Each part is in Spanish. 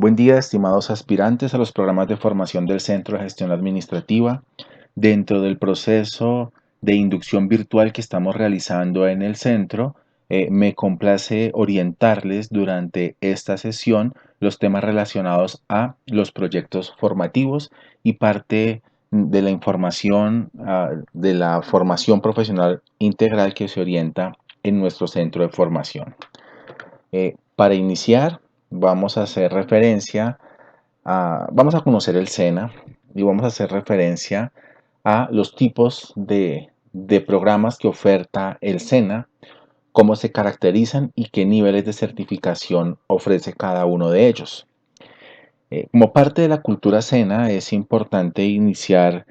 Buen día, estimados aspirantes a los programas de formación del Centro de Gestión Administrativa. Dentro del proceso de inducción virtual que estamos realizando en el centro, me complace orientarles durante esta sesión los temas relacionados a los proyectos formativos y parte de la información de la formación profesional integral que se orienta en nuestro centro de formación. Para iniciar, vamos a hacer referencia vamos a conocer el SENA y vamos a hacer referencia a los tipos de programas que oferta el SENA, cómo se caracterizan y qué niveles de certificación ofrece cada uno de ellos. Como parte de la cultura SENA es importante iniciar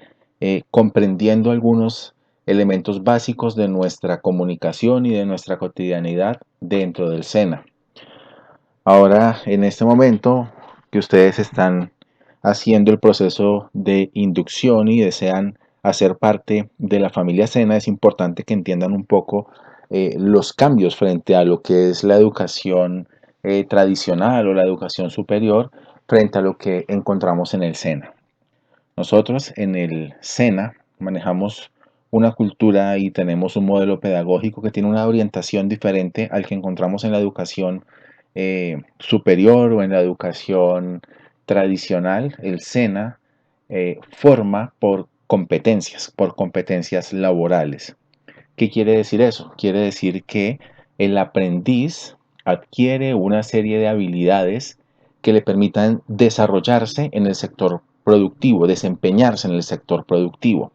comprendiendo algunos elementos básicos de nuestra comunicación y de nuestra cotidianidad dentro del SENA. Ahora, en este momento que ustedes están haciendo el proceso de inducción y desean hacer parte de la familia SENA, es importante que entiendan un poco los cambios frente a lo que es la educación tradicional o la educación superior frente a lo que encontramos en el SENA. Nosotros en el SENA manejamos una cultura y tenemos un modelo pedagógico que tiene una orientación diferente al que encontramos en la educación superior o en la educación tradicional. El SENA forma por competencias laborales. ¿Qué quiere decir eso? Quiere decir que el aprendiz adquiere una serie de habilidades que le permitan desarrollarse en el sector productivo, desempeñarse en el sector productivo.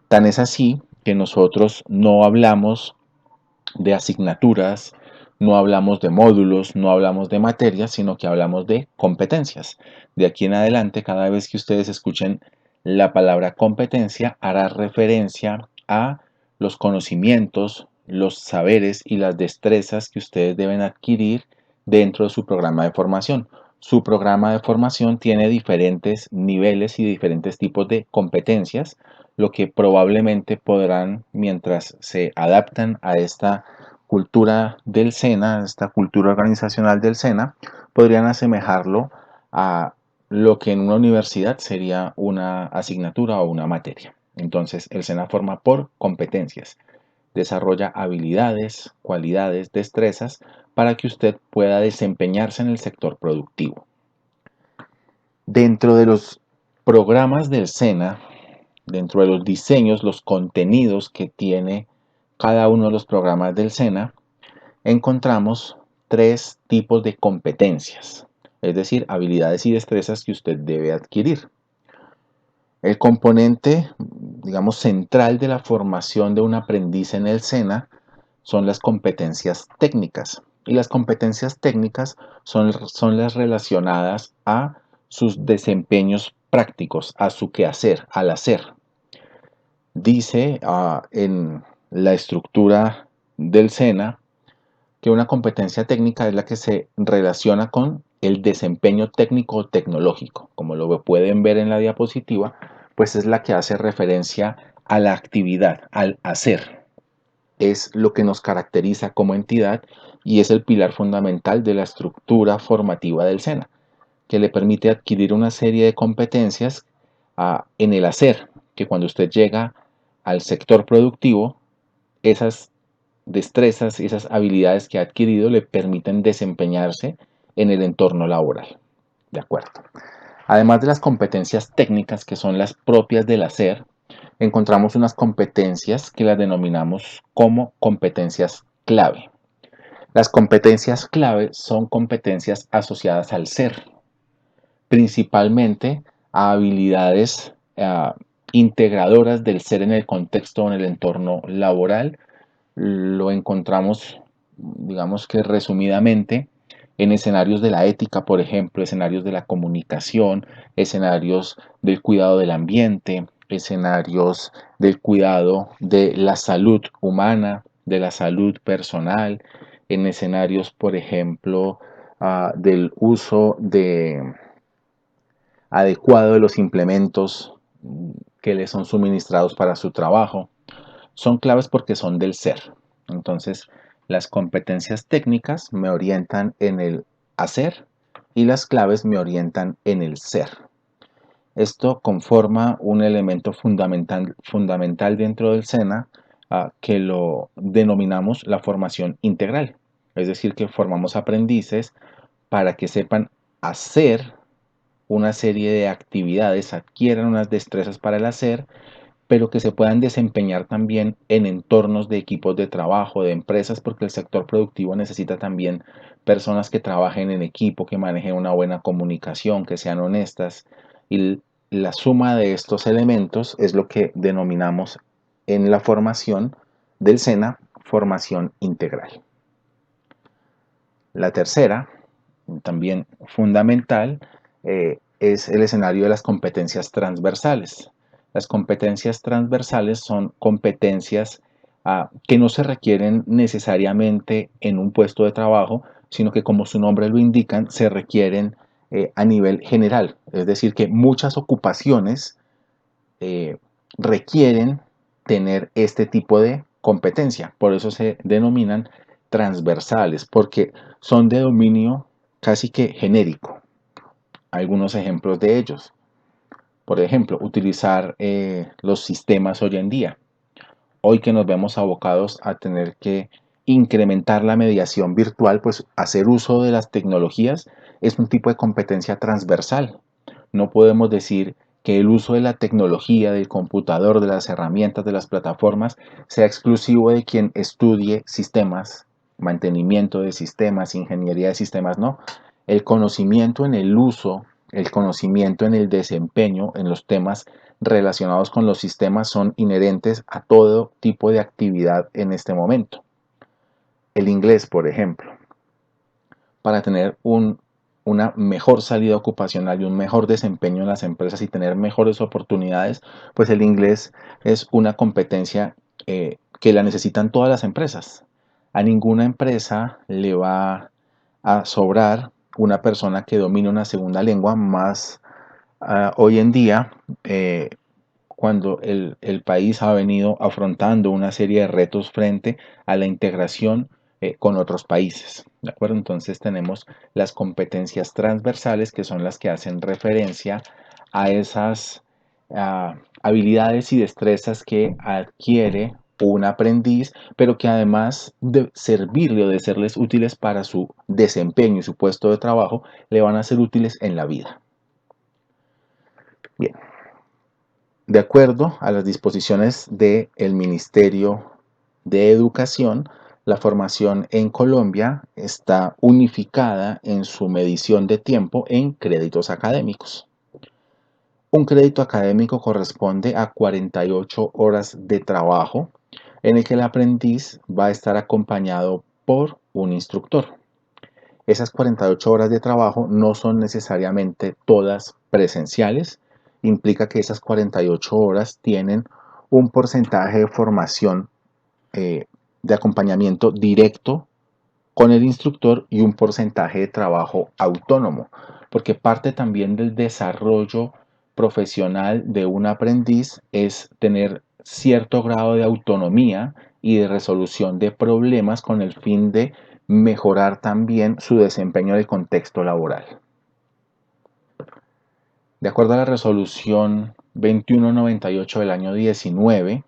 Tan es así que nosotros no hablamos de asignaturas, no hablamos de módulos, no hablamos de materias, sino que hablamos de competencias. De aquí en adelante, cada vez que ustedes escuchen la palabra competencia, hará referencia a los conocimientos, los saberes y las destrezas que ustedes deben adquirir dentro de su programa de formación. Su programa de formación tiene diferentes niveles y diferentes tipos de competencias, lo que probablemente podrán, mientras se adaptan a esta cultura del SENA, esta cultura organizacional del SENA, podrían asemejarlo a lo que en una universidad sería una asignatura o una materia. Entonces, el SENA forma por competencias, desarrolla habilidades, cualidades, destrezas para que usted pueda desempeñarse en el sector productivo. Dentro de los programas del SENA, dentro de los diseños, los contenidos que tiene cada uno de los programas del SENA, encontramos tres tipos de competencias, es decir, habilidades y destrezas que usted debe adquirir. El componente, digamos, central de la formación de un aprendiz en el SENA son las competencias técnicas. Y las competencias técnicas son las relacionadas a sus desempeños prácticos, a su quehacer, al hacer. Dice en la estructura del SENA que una competencia técnica es la que se relaciona con el desempeño técnico o tecnológico. Como lo pueden ver en la diapositiva, pues es la que hace referencia a la actividad, al hacer. Es lo que nos caracteriza como entidad y es el pilar fundamental de la estructura formativa del SENA, que le permite adquirir una serie de competencias en el hacer, que cuando usted llega al sector productivo, esas destrezas y esas habilidades que ha adquirido le permiten desempeñarse en el entorno laboral. ¿De acuerdo? Además de las competencias técnicas que son las propias del hacer, encontramos unas competencias que las denominamos como competencias clave. Las competencias clave son competencias asociadas al ser, principalmente a habilidades integradoras del ser en el contexto o en el entorno laboral. Lo encontramos, digamos que resumidamente, en escenarios de la ética, por ejemplo, escenarios de la comunicación, escenarios del cuidado del ambiente, escenarios del cuidado de la salud humana, de la salud personal, en escenarios, por ejemplo, del uso adecuado de los implementos que le son suministrados para su trabajo. Son claves porque son del ser. Entonces, las competencias técnicas me orientan en el hacer y las claves me orientan en el ser. Esto conforma un elemento fundamental dentro del SENA, que lo denominamos la formación integral. Es decir, que formamos aprendices para que sepan hacer una serie de actividades, adquieran unas destrezas para el hacer, pero que se puedan desempeñar también en entornos de equipos de trabajo, de empresas, porque el sector productivo necesita también personas que trabajen en equipo, que manejen una buena comunicación, que sean honestas. Y la suma de estos elementos es lo que denominamos en la formación del SENA formación integral. La tercera, también fundamental, es el escenario de las competencias transversales. Las competencias transversales son competencias que no se requieren necesariamente en un puesto de trabajo, sino que, como su nombre lo indican, se requieren a nivel general. Es decir, que muchas ocupaciones requieren tener este tipo de competencia. Por eso se denominan transversales, porque son de dominio casi que genérico. Algunos ejemplos de ellos. Por ejemplo, utilizar los sistemas hoy en día. Hoy que nos vemos abocados a tener que incrementar la mediación virtual, pues hacer uso de las tecnologías es un tipo de competencia transversal. No podemos decir que el uso de la tecnología, del computador, de las herramientas, de las plataformas, sea exclusivo de quien estudie sistemas, mantenimiento de sistemas, ingeniería de sistemas, no. El conocimiento en el uso, el conocimiento en el desempeño, en los temas relacionados con los sistemas son inherentes a todo tipo de actividad en este momento. El inglés, por ejemplo, para tener una mejor salida ocupacional y un mejor desempeño en las empresas y tener mejores oportunidades, pues el inglés es una competencia que la necesitan todas las empresas. A ninguna empresa le va a sobrar una persona que domine una segunda lengua, más hoy en día, cuando el país ha venido afrontando una serie de retos frente a la integración con otros países. ¿De acuerdo? Entonces tenemos las competencias transversales, que son las que hacen referencia a esas habilidades y destrezas que adquiere un aprendiz, pero que además de servirle o de serles útiles para su desempeño y su puesto de trabajo, le van a ser útiles en la vida. Bien. De acuerdo a las disposiciones del Ministerio de Educación, la formación en Colombia está unificada en su medición de tiempo en créditos académicos. Un crédito académico corresponde a 48 horas de trabajo en el que el aprendiz va a estar acompañado por un instructor. Esas 48 horas de trabajo no son necesariamente todas presenciales. Implica que esas 48 horas tienen un porcentaje de formación de acompañamiento directo con el instructor y un porcentaje de trabajo autónomo, porque parte también del desarrollo profesional de un aprendiz es tener cierto grado de autonomía y de resolución de problemas con el fin de mejorar también su desempeño en el contexto laboral. De acuerdo a la resolución 2198 del año 19,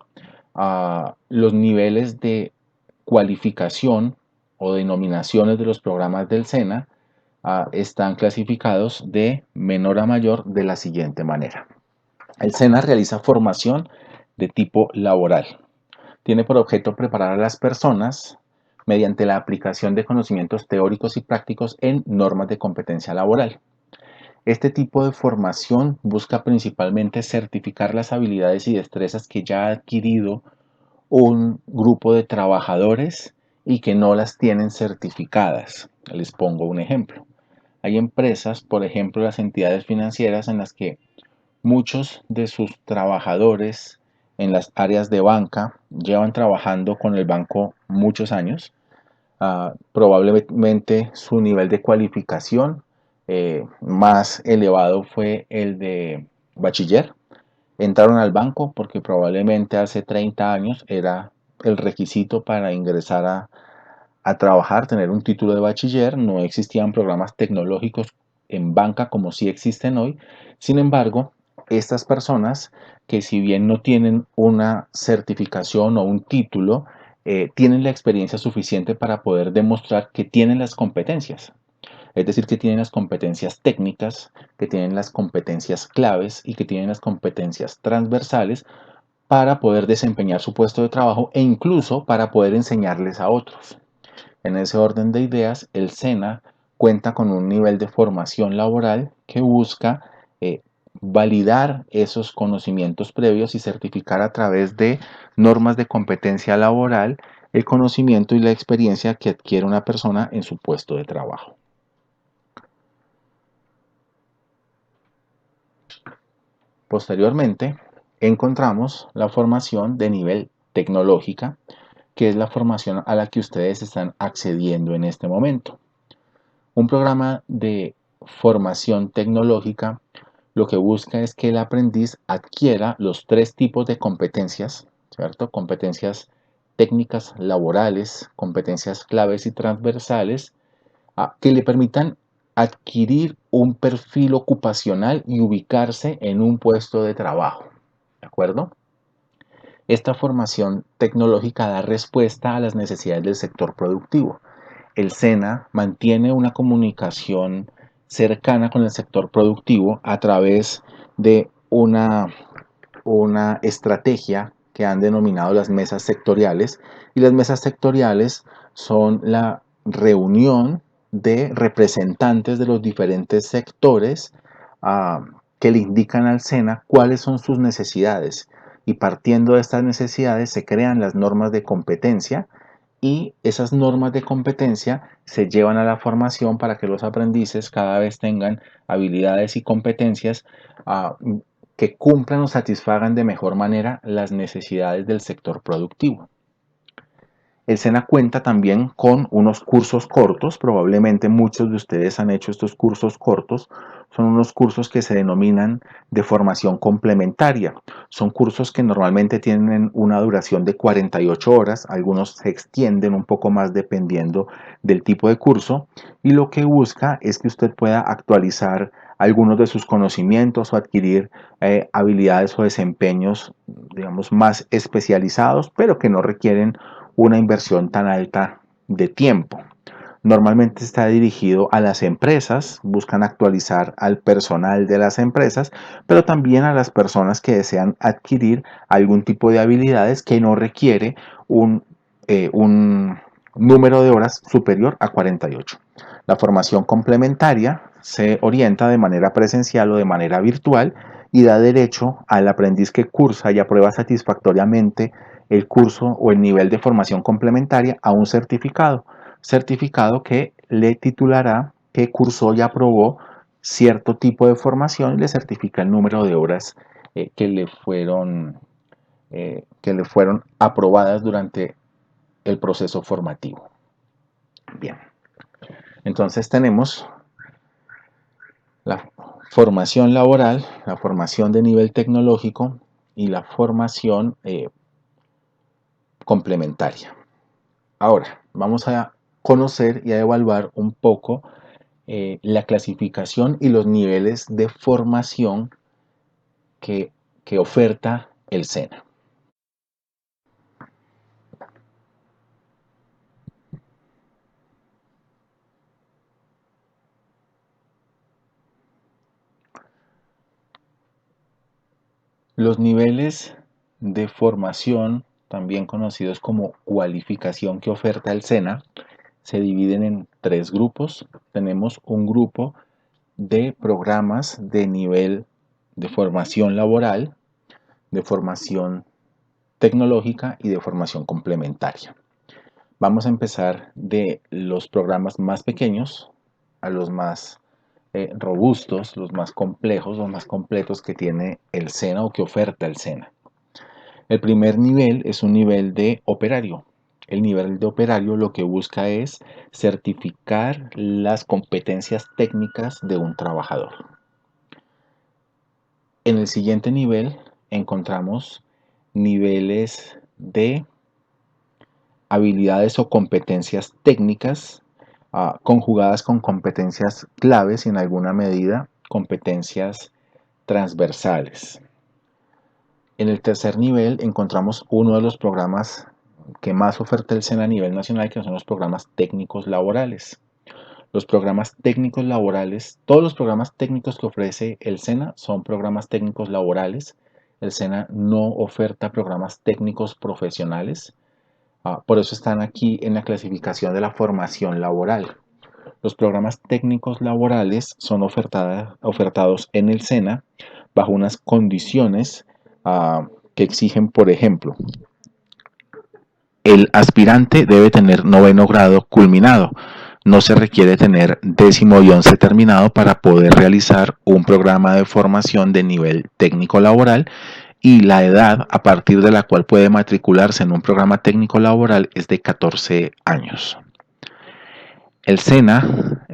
los niveles de cualificación o denominaciones de los programas del SENA están clasificados de menor a mayor de la siguiente manera. El SENA realiza formación de tipo laboral. Tiene por objeto preparar a las personas mediante la aplicación de conocimientos teóricos y prácticos en normas de competencia laboral. Este tipo de formación busca principalmente certificar las habilidades y destrezas que ya ha adquirido un grupo de trabajadores y que no las tienen certificadas. Les pongo un ejemplo. Hay empresas, por ejemplo, las entidades financieras, en las que muchos de sus trabajadores en las áreas de banca llevan trabajando con el banco muchos años. Probablemente su nivel de cualificación más elevado fue el de bachiller. Entraron al banco porque probablemente hace 30 años era el requisito para ingresar a trabajar, tener un título de bachiller. No existían programas tecnológicos en banca como sí existen hoy. Sin embargo, estas personas que si bien no tienen una certificación o un título, tienen la experiencia suficiente para poder demostrar que tienen las competencias. Es decir, que tienen las competencias técnicas, que tienen las competencias claves y que tienen las competencias transversales para poder desempeñar su puesto de trabajo e incluso para poder enseñarles a otros. En ese orden de ideas, el SENA cuenta con un nivel de formación laboral que busca validar esos conocimientos previos y certificar a través de normas de competencia laboral el conocimiento y la experiencia que adquiere una persona en su puesto de trabajo. Posteriormente, encontramos la formación de nivel tecnológica, que es la formación a la que ustedes están accediendo en este momento. Un programa de formación tecnológica lo que busca es que el aprendiz adquiera los tres tipos de competencias, ¿cierto? Competencias técnicas, laborales, competencias claves y transversales, que le permitan adquirir un perfil ocupacional y ubicarse en un puesto de trabajo, ¿de acuerdo? Esta formación tecnológica da respuesta a las necesidades del sector productivo. El SENA mantiene una comunicación cercana con el sector productivo a través de una estrategia que han denominado las mesas sectoriales, y las mesas sectoriales son la reunión de representantes de los diferentes sectores que le indican al SENA cuáles son sus necesidades, y partiendo de estas necesidades se crean las normas de competencia, y esas normas de competencia se llevan a la formación para que los aprendices cada vez tengan habilidades y competencias que cumplan o satisfagan de mejor manera las necesidades del sector productivo. El SENA cuenta también con unos cursos cortos, probablemente muchos de ustedes han hecho estos cursos cortos. Son unos cursos que se denominan de formación complementaria. Son cursos que normalmente tienen una duración de 48 horas, algunos se extienden un poco más dependiendo del tipo de curso, y lo que busca es que usted pueda actualizar algunos de sus conocimientos o adquirir habilidades o desempeños, digamos, más especializados, pero que no requieren una inversión tan alta de tiempo. Normalmente está dirigido a las empresas, buscan actualizar al personal de las empresas, pero también a las personas que desean adquirir algún tipo de habilidades que no requiere un número de horas superior a 48. La formación complementaria se orienta de manera presencial o de manera virtual y da derecho al aprendiz que cursa y aprueba satisfactoriamente el curso o el nivel de formación complementaria a un certificado que le titulará que cursó y aprobó cierto tipo de formación y le certifica el número de horas que le fueron aprobadas durante el proceso formativo. Bien, entonces tenemos la formación laboral, la formación de nivel tecnológico y la formación complementaria. Ahora, vamos a conocer y a evaluar un poco la clasificación y los niveles de formación que oferta el SENA. Los niveles de formación, también conocidos como cualificación que oferta el SENA, se dividen en tres grupos. Tenemos un grupo de programas de nivel de formación laboral, de formación tecnológica y de formación complementaria. Vamos a empezar de los programas más pequeños a los más robustos, los más complejos, los más completos que tiene el SENA o que oferta el SENA. El primer nivel es un nivel de operario. El nivel de operario lo que busca es certificar las competencias técnicas de un trabajador. En el siguiente nivel encontramos niveles de habilidades o competencias técnicas conjugadas con competencias claves y en alguna medida competencias transversales. En el tercer nivel encontramos uno de los programas que más oferta el SENA a nivel nacional, que son los programas técnicos laborales. Los programas técnicos laborales, todos los programas técnicos que ofrece el SENA son programas técnicos laborales. El SENA no oferta programas técnicos profesionales. Por eso están aquí en la clasificación de la formación laboral. Los programas técnicos laborales son ofertados en el SENA bajo unas condiciones que exigen, por ejemplo, el aspirante debe tener 9º grado culminado. No se requiere tener 10º y 11 terminado para poder realizar un programa de formación de nivel técnico laboral, y la edad a partir de la cual puede matricularse en un programa técnico laboral es de 14 años. El SENA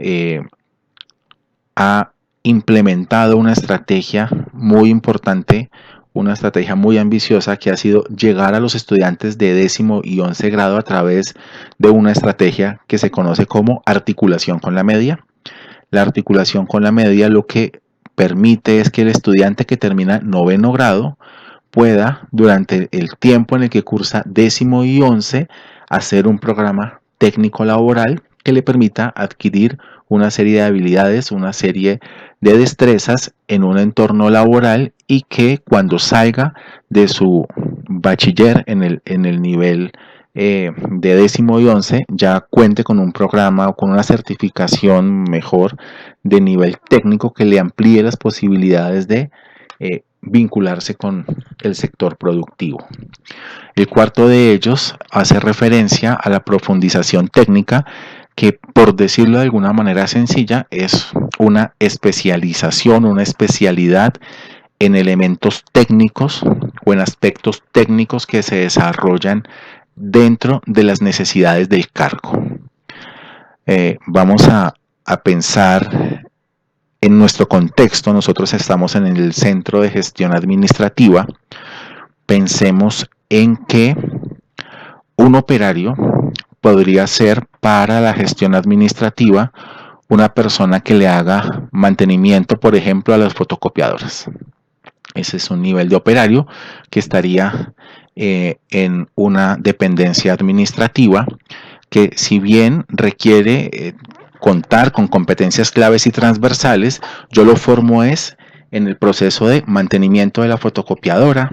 ha implementado una estrategia muy importante, una estrategia muy ambiciosa, que ha sido llegar a los estudiantes de 10º y 11 grado a través de una estrategia que se conoce como articulación con la media. La articulación con la media lo que permite es que el estudiante que termina 9º grado pueda, durante el tiempo en el que cursa 10º y 11, hacer un programa técnico laboral que le permita adquirir una serie de habilidades, una serie de destrezas en un entorno laboral, y que cuando salga de su bachiller en el nivel de 10º y 11 ya cuente con un programa o con una certificación mejor de nivel técnico que le amplíe las posibilidades de vincularse con el sector productivo. El cuarto de ellos hace referencia a la profundización técnica, que, por decirlo de alguna manera sencilla, es una especialización, una especialidad en elementos técnicos o en aspectos técnicos que se desarrollan dentro de las necesidades del cargo. Vamos a pensar en nuestro contexto. Nosotros estamos en el Centro de Gestión Administrativa. Pensemos en que un operario podría ser para la gestión administrativa una persona que le haga mantenimiento, por ejemplo, a las fotocopiadoras. Ese es un nivel de operario que estaría en una dependencia administrativa que, si bien requiere contar con competencias claves y transversales, yo lo formo es en el proceso de mantenimiento de la fotocopiadora,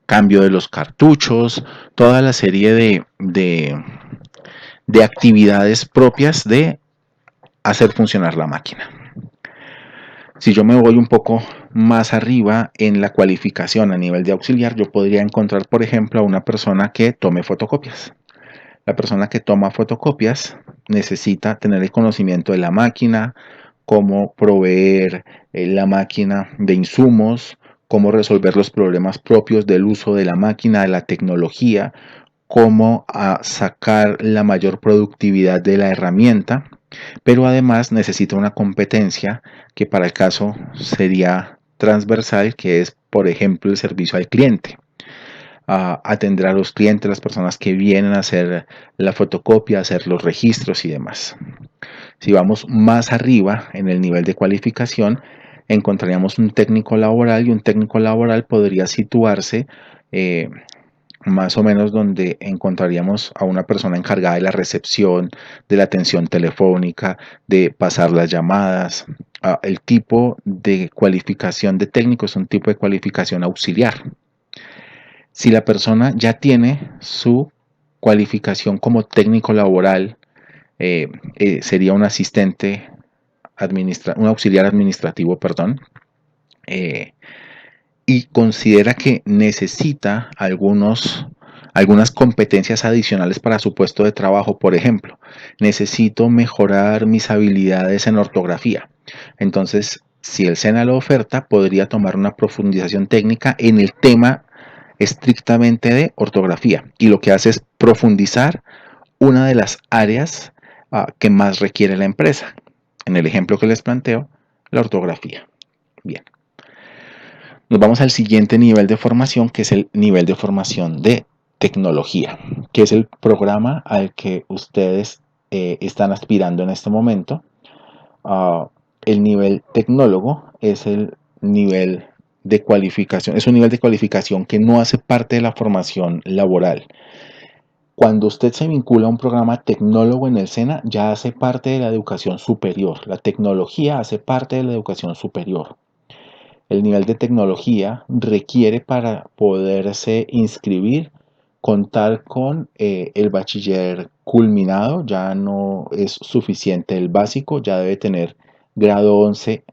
cambio de los cartuchos, toda la serie de actividades propias de hacer funcionar la máquina. Si yo me voy un poco más arriba en la cualificación a nivel de auxiliar, yo podría encontrar, por ejemplo, a una persona que tome fotocopias. La persona que toma fotocopias necesita tener el conocimiento de la máquina, cómo proveer la máquina de insumos, cómo resolver los problemas propios del uso de la máquina, de la tecnología, cómo sacar la mayor productividad de la herramienta, pero además necesita una competencia que para el caso sería transversal, que es, por ejemplo, el servicio al cliente. Atender a los clientes, las personas que vienen a hacer la fotocopia, hacer los registros y demás. Si vamos más arriba en el nivel de cualificación, encontraríamos un técnico laboral, y un técnico laboral podría situarse más o menos donde encontraríamos a una persona encargada de la recepción, de la atención telefónica, de pasar las llamadas. El tipo de cualificación de técnico es un tipo de cualificación auxiliar. Si la persona ya tiene su cualificación como técnico laboral, sería un asistente, un auxiliar administrativo, perdón, y considera que necesita algunas competencias adicionales para su puesto de trabajo. Por ejemplo, necesito mejorar mis habilidades en ortografía. Entonces, si el SENA lo oferta, podría tomar una profundización técnica en el tema estrictamente de ortografía, y lo que hace es profundizar una de las áreas que más requiere la empresa. En el ejemplo que les planteo, la ortografía. Bien. Nos vamos al siguiente nivel de formación, que es el nivel de formación de tecnología, que es el programa al que ustedes están aspirando en este momento. El nivel tecnólogo es el nivel de cualificación, es un nivel de cualificación que no hace parte de la formación laboral. Cuando usted se vincula a un programa tecnólogo en el SENA, ya hace parte de la educación superior. La tecnología hace parte de la educación superior. El nivel de tecnología requiere para poderse inscribir contar con el bachiller culminado, ya no es suficiente el básico, ya debe tener grado 11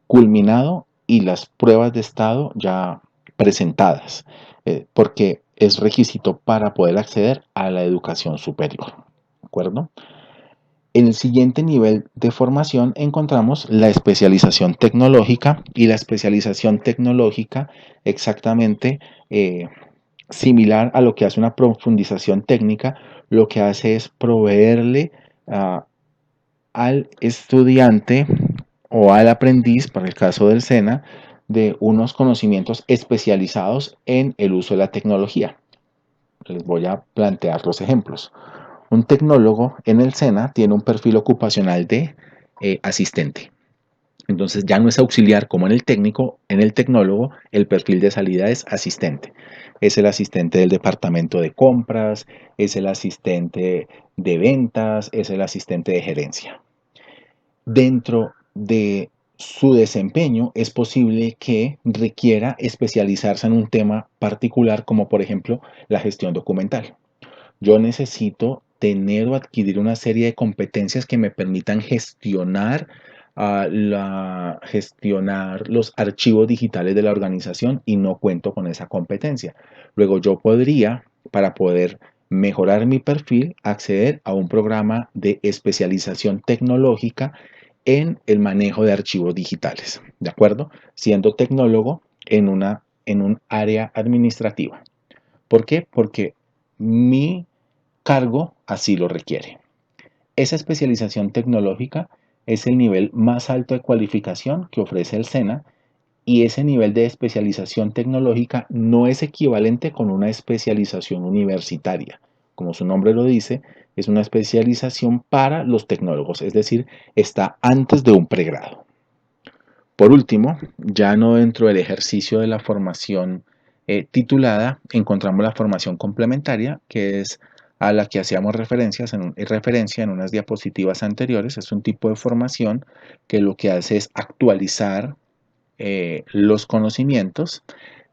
culminado y las pruebas de estado ya presentadas, porque es requisito para poder acceder a la educación superior. ¿De acuerdo? En el siguiente nivel de formación encontramos la especialización tecnológica y la especialización tecnológica exactamente similar a lo que hace una profundización técnica, lo que hace es proveerle al estudiante o al aprendiz, para el caso del SENA, de unos conocimientos especializados en el uso de la tecnología. Les voy a plantear los ejemplos. Un tecnólogo en el SENA tiene un perfil ocupacional de asistente. Entonces ya no es auxiliar como en el técnico, en el tecnólogo el perfil de salida es asistente. Es el asistente del departamento de compras, es el asistente de ventas, es el asistente de gerencia. Dentro de su desempeño es posible que requiera especializarse en un tema particular como por ejemplo la gestión documental. Yo necesito tener o adquirir una serie de competencias que me permitan gestionar los archivos digitales de la organización y no cuento con esa competencia. Luego yo podría, para poder mejorar mi perfil, acceder a un programa de especialización tecnológica en el manejo de archivos digitales, ¿de acuerdo? Siendo tecnólogo en un área administrativa. ¿Por qué? Porque mi cargo así lo requiere. Esa especialización tecnológica es el nivel más alto de cualificación que ofrece el SENA y ese nivel de especialización tecnológica no es equivalente con una especialización universitaria. Como su nombre lo dice, es una especialización para los tecnólogos, es decir, está antes de un pregrado. Por último, ya no dentro del ejercicio de la formación titulada, encontramos la formación complementaria, que es a la que hacíamos referencia en unas diapositivas anteriores. Es un tipo de formación que lo que hace es actualizar los conocimientos.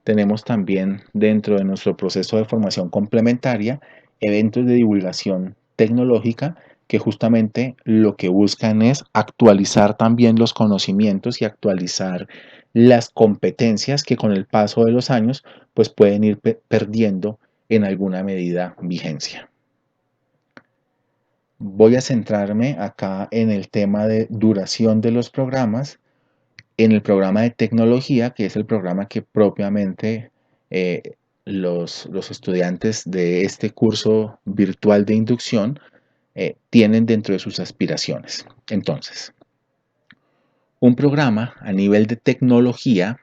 Tenemos también dentro de nuestro proceso de formación complementaria eventos de divulgación tecnológica que justamente lo que buscan es actualizar también los conocimientos y actualizar las competencias que con el paso de los años pues pueden ir perdiendo en alguna medida vigencia. Voy a centrarme acá en el tema de duración de los programas, en el programa de tecnología, que es el programa que propiamente los estudiantes de este curso virtual de inducción tienen dentro de sus aspiraciones. Entonces, un programa a nivel de tecnología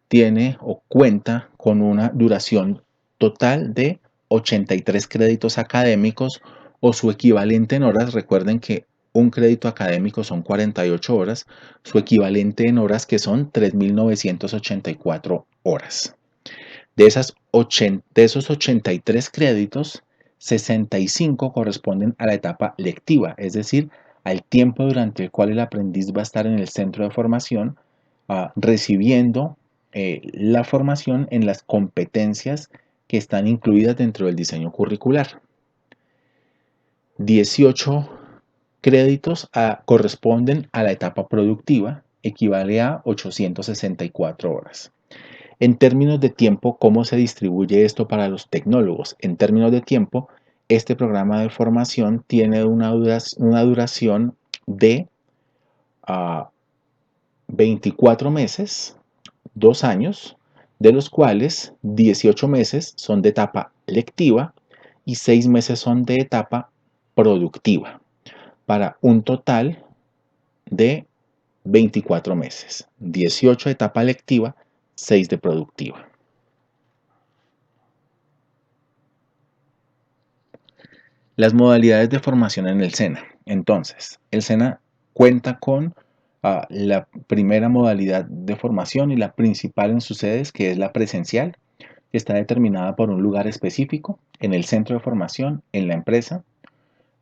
tiene o cuenta con una duración total de 83 créditos académicos o su equivalente en horas. Recuerden que un crédito académico son 48 horas, su equivalente en horas que son 3.984 horas. De esos 83 créditos, 65 corresponden a la etapa lectiva, es decir, al tiempo durante el cual el aprendiz va a estar en el centro de formación recibiendo la formación en las competencias que están incluidas dentro del diseño curricular. 18 créditos corresponden a la etapa productiva, equivale a 864 horas. En términos de tiempo, ¿cómo se distribuye esto para los tecnólogos? En términos de tiempo, este programa de formación tiene una duración de 24 meses, 2 años, de los cuales 18 meses son de etapa lectiva y 6 meses son de etapa productiva, para un total de 24 meses, 18 de etapa lectiva, 6 de productiva. Las modalidades de formación en el SENA. Entonces, el SENA cuenta con la primera modalidad de formación y la principal en sus sedes, que es la presencial, que está determinada por un lugar específico, en el centro de formación, en la empresa,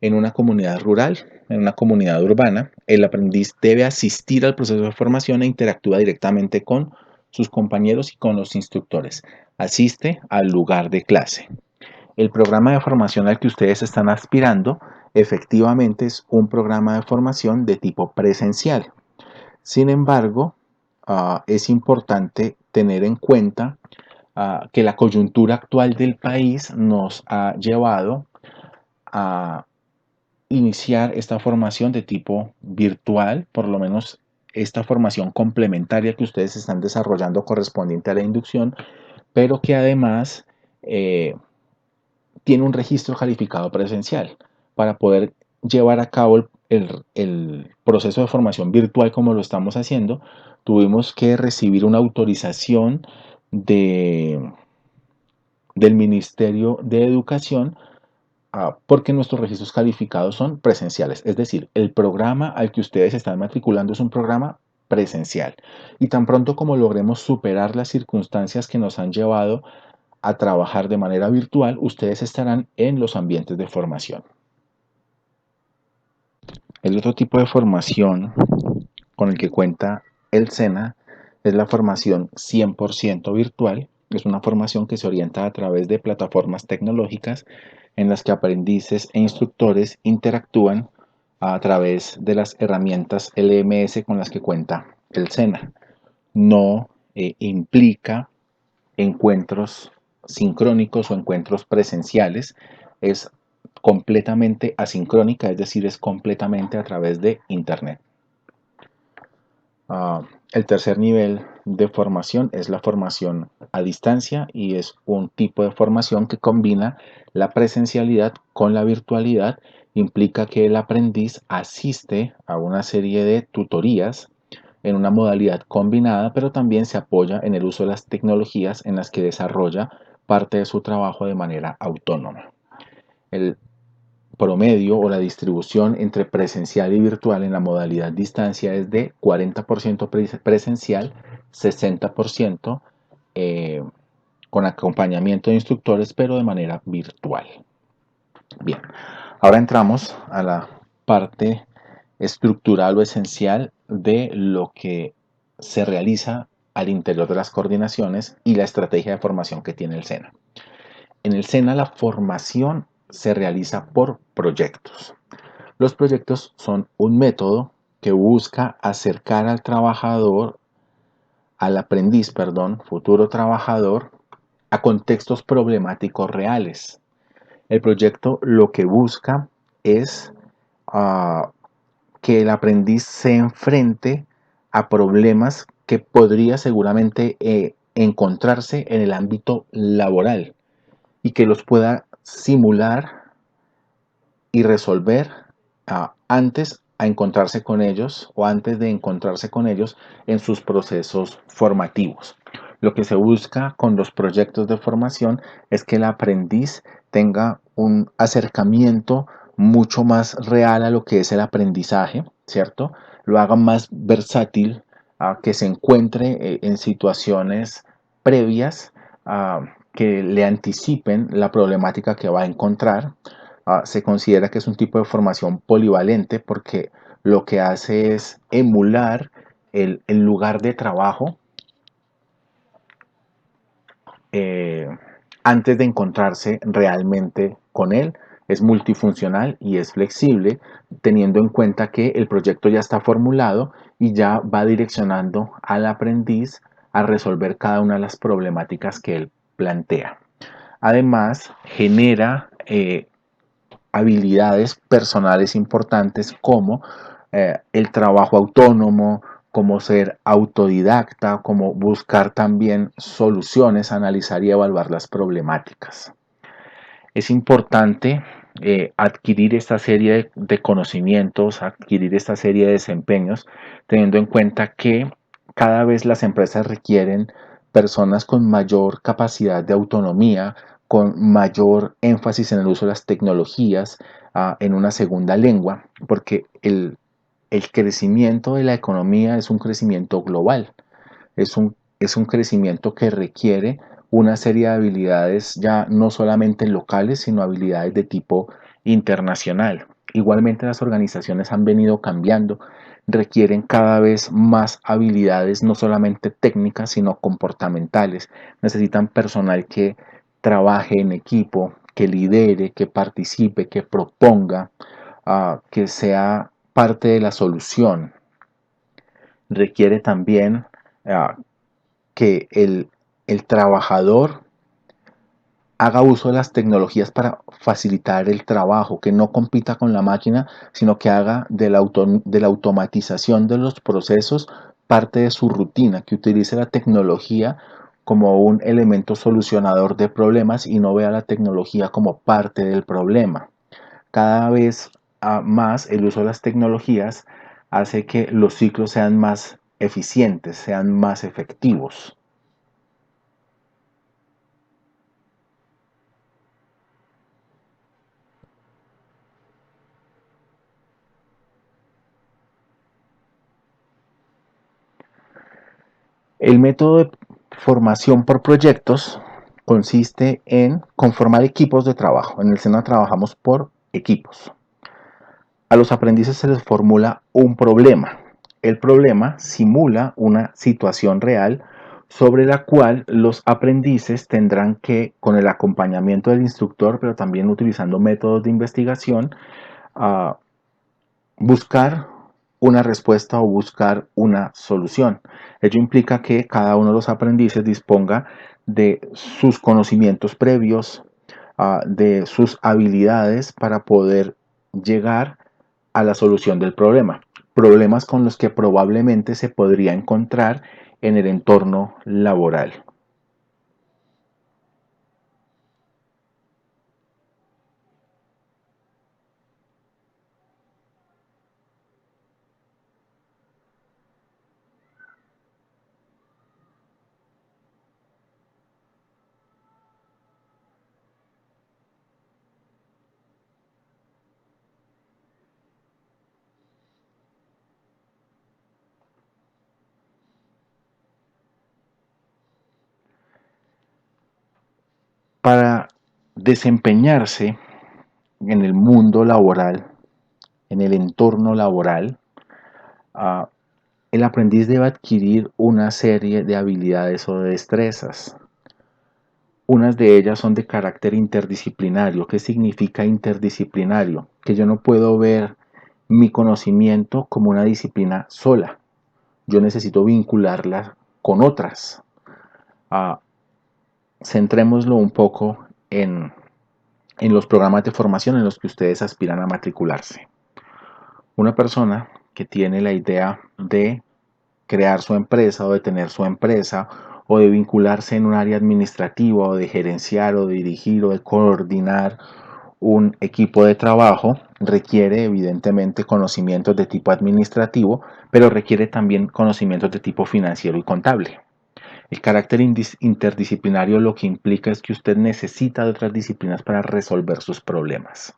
en una comunidad rural, en una comunidad urbana. El aprendiz debe asistir al proceso de formación e interactúa directamente con sus compañeros y con los instructores. Asiste al lugar de clase. El programa de formación al que ustedes están aspirando efectivamente es un programa de formación de tipo presencial. Sin embargo, es importante tener en cuenta que la coyuntura actual del país nos ha llevado a iniciar esta formación de tipo virtual, por lo menos esta formación complementaria que ustedes están desarrollando correspondiente a la inducción, pero que además tiene un registro calificado presencial para poder llevar a cabo el proceso de formación virtual como lo estamos haciendo. Tuvimos que recibir una autorización del Ministerio de Educación porque nuestros registros calificados son presenciales. Es decir, el programa al que ustedes están matriculando es un programa presencial. Y tan pronto como logremos superar las circunstancias que nos han llevado a trabajar de manera virtual, ustedes estarán en los ambientes de formación. El otro tipo de formación con el que cuenta el SENA es la formación 100% virtual. Es una formación que se orienta a través de plataformas tecnológicas en las que aprendices e instructores interactúan a través de las herramientas LMS con las que cuenta el SENA. No implica encuentros sincrónicos o encuentros presenciales, es completamente asincrónica, es decir, es completamente a través de Internet. El tercer nivel de formación es la formación a distancia y es un tipo de formación que combina la presencialidad con la virtualidad. Implica que el aprendiz asiste a una serie de tutorías en una modalidad combinada, pero también se apoya en el uso de las tecnologías en las que desarrolla parte de su trabajo de manera autónoma. El promedio o la distribución entre presencial y virtual en la modalidad distancia es de 40% presencial, 60% con acompañamiento de instructores, pero de manera virtual. Bien, ahora entramos a la parte estructural o esencial de lo que se realiza al interior de las coordinaciones y la estrategia de formación que tiene el SENA. En el SENA la formación se realiza por proyectos. Los proyectos son un método que busca acercar al trabajador, al aprendiz, perdón, futuro trabajador, a contextos problemáticos reales. El proyecto lo que busca es que el aprendiz se enfrente a problemas que podría seguramente encontrarse en el ámbito laboral y que los pueda simular y resolver antes a encontrarse con ellos o antes de encontrarse con ellos en sus procesos formativos. Lo que se busca con los proyectos de formación es que el aprendiz tenga un acercamiento mucho más real a lo que es el aprendizaje, ¿cierto? Lo haga más versátil, que se encuentre en situaciones previas, que le anticipen la problemática que va a encontrar. Se considera que es un tipo de formación polivalente porque lo que hace es emular el lugar de trabajo eh, antes de encontrarse realmente con él. Es multifuncional y es flexible, teniendo en cuenta que el proyecto ya está formulado y ya va direccionando al aprendiz a resolver cada una de las problemáticas que él plantea. Además, genera habilidades personales importantes como el trabajo autónomo, como ser autodidacta, como buscar también soluciones, analizar y evaluar las problemáticas. Es importante adquirir esta serie de conocimientos, adquirir esta serie de desempeños, teniendo en cuenta que cada vez las empresas requieren personas con mayor capacidad de autonomía, con mayor énfasis en el uso de las tecnologías en una segunda lengua, porque el crecimiento de la economía es un crecimiento global, es un crecimiento que requiere una serie de habilidades ya no solamente locales, sino habilidades de tipo internacional. Igualmente las organizaciones han venido cambiando, requieren cada vez más habilidades no solamente técnicas, sino comportamentales. Necesitan personal que trabaje en equipo, que lidere, que participe, que proponga, que sea parte de la solución. Requiere también que el trabajador haga uso de las tecnologías para facilitar el trabajo, que no compita con la máquina, sino que haga de la automatización de los procesos parte de su rutina, que utilice la tecnología como un elemento solucionador de problemas y no vea la tecnología como parte del problema. Cada vez más el uso de las tecnologías hace que los ciclos sean más eficientes, sean más efectivos. El método de formación por proyectos consiste en conformar equipos de trabajo. En el SENA trabajamos por equipos. A los aprendices se les formula un problema. El problema simula una situación real sobre la cual los aprendices tendrán que, con el acompañamiento del instructor, pero también utilizando métodos de investigación, uh, buscar una respuesta o buscar una solución. Ello implica que cada uno de los aprendices disponga de sus conocimientos previos, de sus habilidades para poder llegar a la solución del problema. Problemas con los que probablemente se podría encontrar en el entorno laboral. Para desempeñarse en el mundo laboral, en el entorno laboral, uh, el aprendiz debe adquirir una serie de habilidades o de destrezas. Unas de ellas son de carácter interdisciplinario. ¿Qué significa interdisciplinario? Que yo no puedo ver mi conocimiento como una disciplina sola. Yo necesito vincularla con otras. Uh, Centrémoslo un poco en los programas de formación en los que ustedes aspiran a matricularse. Una persona que tiene la idea de crear su empresa o de tener su empresa o de vincularse en un área administrativa o de gerenciar o de dirigir o de coordinar un equipo de trabajo requiere evidentemente conocimientos de tipo administrativo, pero requiere también conocimientos de tipo financiero y contable. El carácter interdisciplinario lo que implica es que usted necesita de otras disciplinas para resolver sus problemas.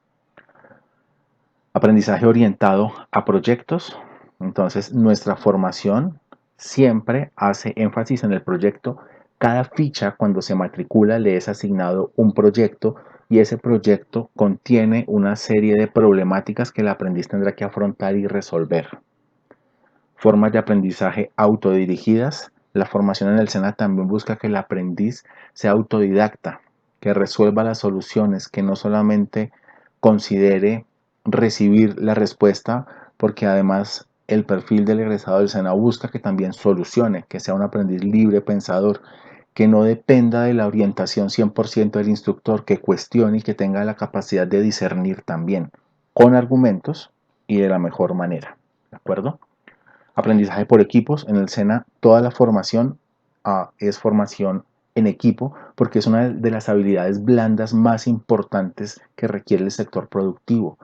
Aprendizaje orientado a proyectos. Entonces, nuestra formación siempre hace énfasis en el proyecto. Cada ficha cuando se matricula le es asignado un proyecto y ese proyecto contiene una serie de problemáticas que el aprendiz tendrá que afrontar y resolver. Formas de aprendizaje autodirigidas. La formación en el SENA también busca que el aprendiz sea autodidacta, que resuelva las soluciones, que no solamente considere recibir la respuesta, porque además el perfil del egresado del SENA busca que también solucione, que sea un aprendiz libre, pensador, que no dependa de la orientación 100% del instructor, que cuestione y que tenga la capacidad de discernir también, con argumentos y de la mejor manera. ¿De acuerdo? Aprendizaje por equipos. En el SENA toda la formación es formación en equipo porque es una de las habilidades blandas más importantes que requiere el sector productivo.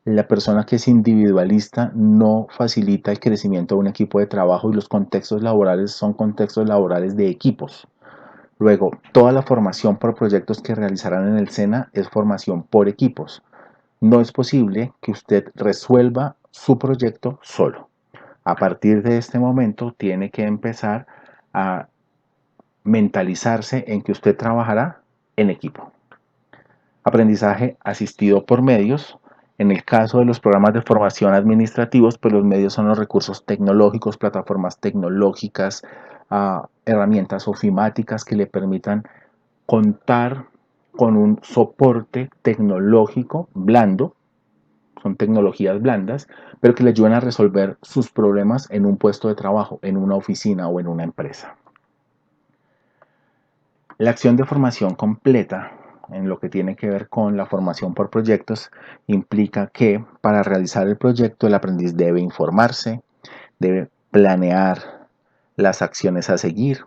La persona que es individualista no facilita el crecimiento de un equipo de trabajo y los contextos laborales son contextos laborales de equipos. Luego, toda la formación por proyectos que realizarán en el SENA es formación por equipos. No es posible que usted resuelva su proyecto solo. A partir de este momento tiene que empezar a mentalizarse en que usted trabajará en equipo. Aprendizaje asistido por medios. En el caso de los programas de formación administrativos, pues los medios son los recursos tecnológicos, plataformas tecnológicas, herramientas ofimáticas que le permitan contar con un soporte tecnológico blando, son tecnologías blandas, pero que le ayudan a resolver sus problemas en un puesto de trabajo, en una oficina o en una empresa. La acción de formación completa, en lo que tiene que ver con la formación por proyectos, implica que para realizar el proyecto el aprendiz debe informarse, debe planear las acciones a seguir,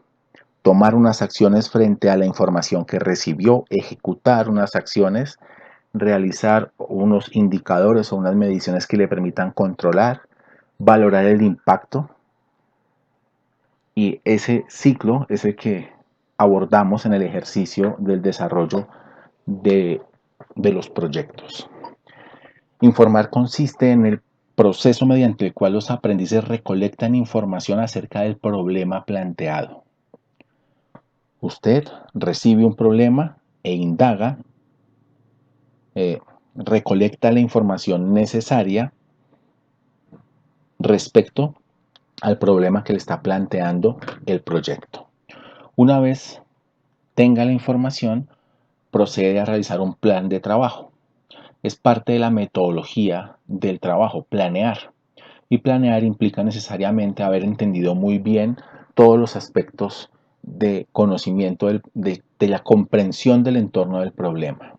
tomar unas acciones frente a la información que recibió, ejecutar unas acciones, realizar unos indicadores o unas mediciones que le permitan controlar, valorar el impacto, y ese ciclo es el que abordamos en el ejercicio del desarrollo de, de los proyectos. Informar consiste en el proceso mediante el cual los aprendices recolectan información acerca del problema planteado. Usted recibe un problema e indaga, recolecta la información necesaria respecto al problema que le está planteando el proyecto. Una vez tenga la información, procede a realizar un plan de trabajo. Es parte de la metodología del trabajo, planear. Y planear implica necesariamente haber entendido muy bien todos los aspectos de conocimiento de la comprensión del entorno del problema.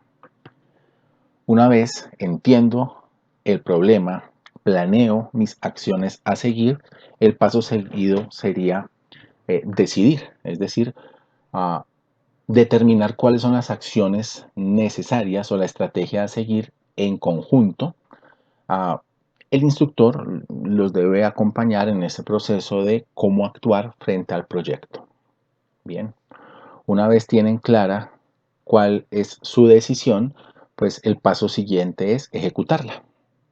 Una vez entiendo el problema, planeo mis acciones a seguir, el paso seguido sería decidir, es decir, determinar cuáles son las acciones necesarias o la estrategia a seguir en conjunto. El instructor los debe acompañar en ese proceso de cómo actuar frente al proyecto. Bien, una vez tienen clara cuál es su decisión, pues el paso siguiente es ejecutarla,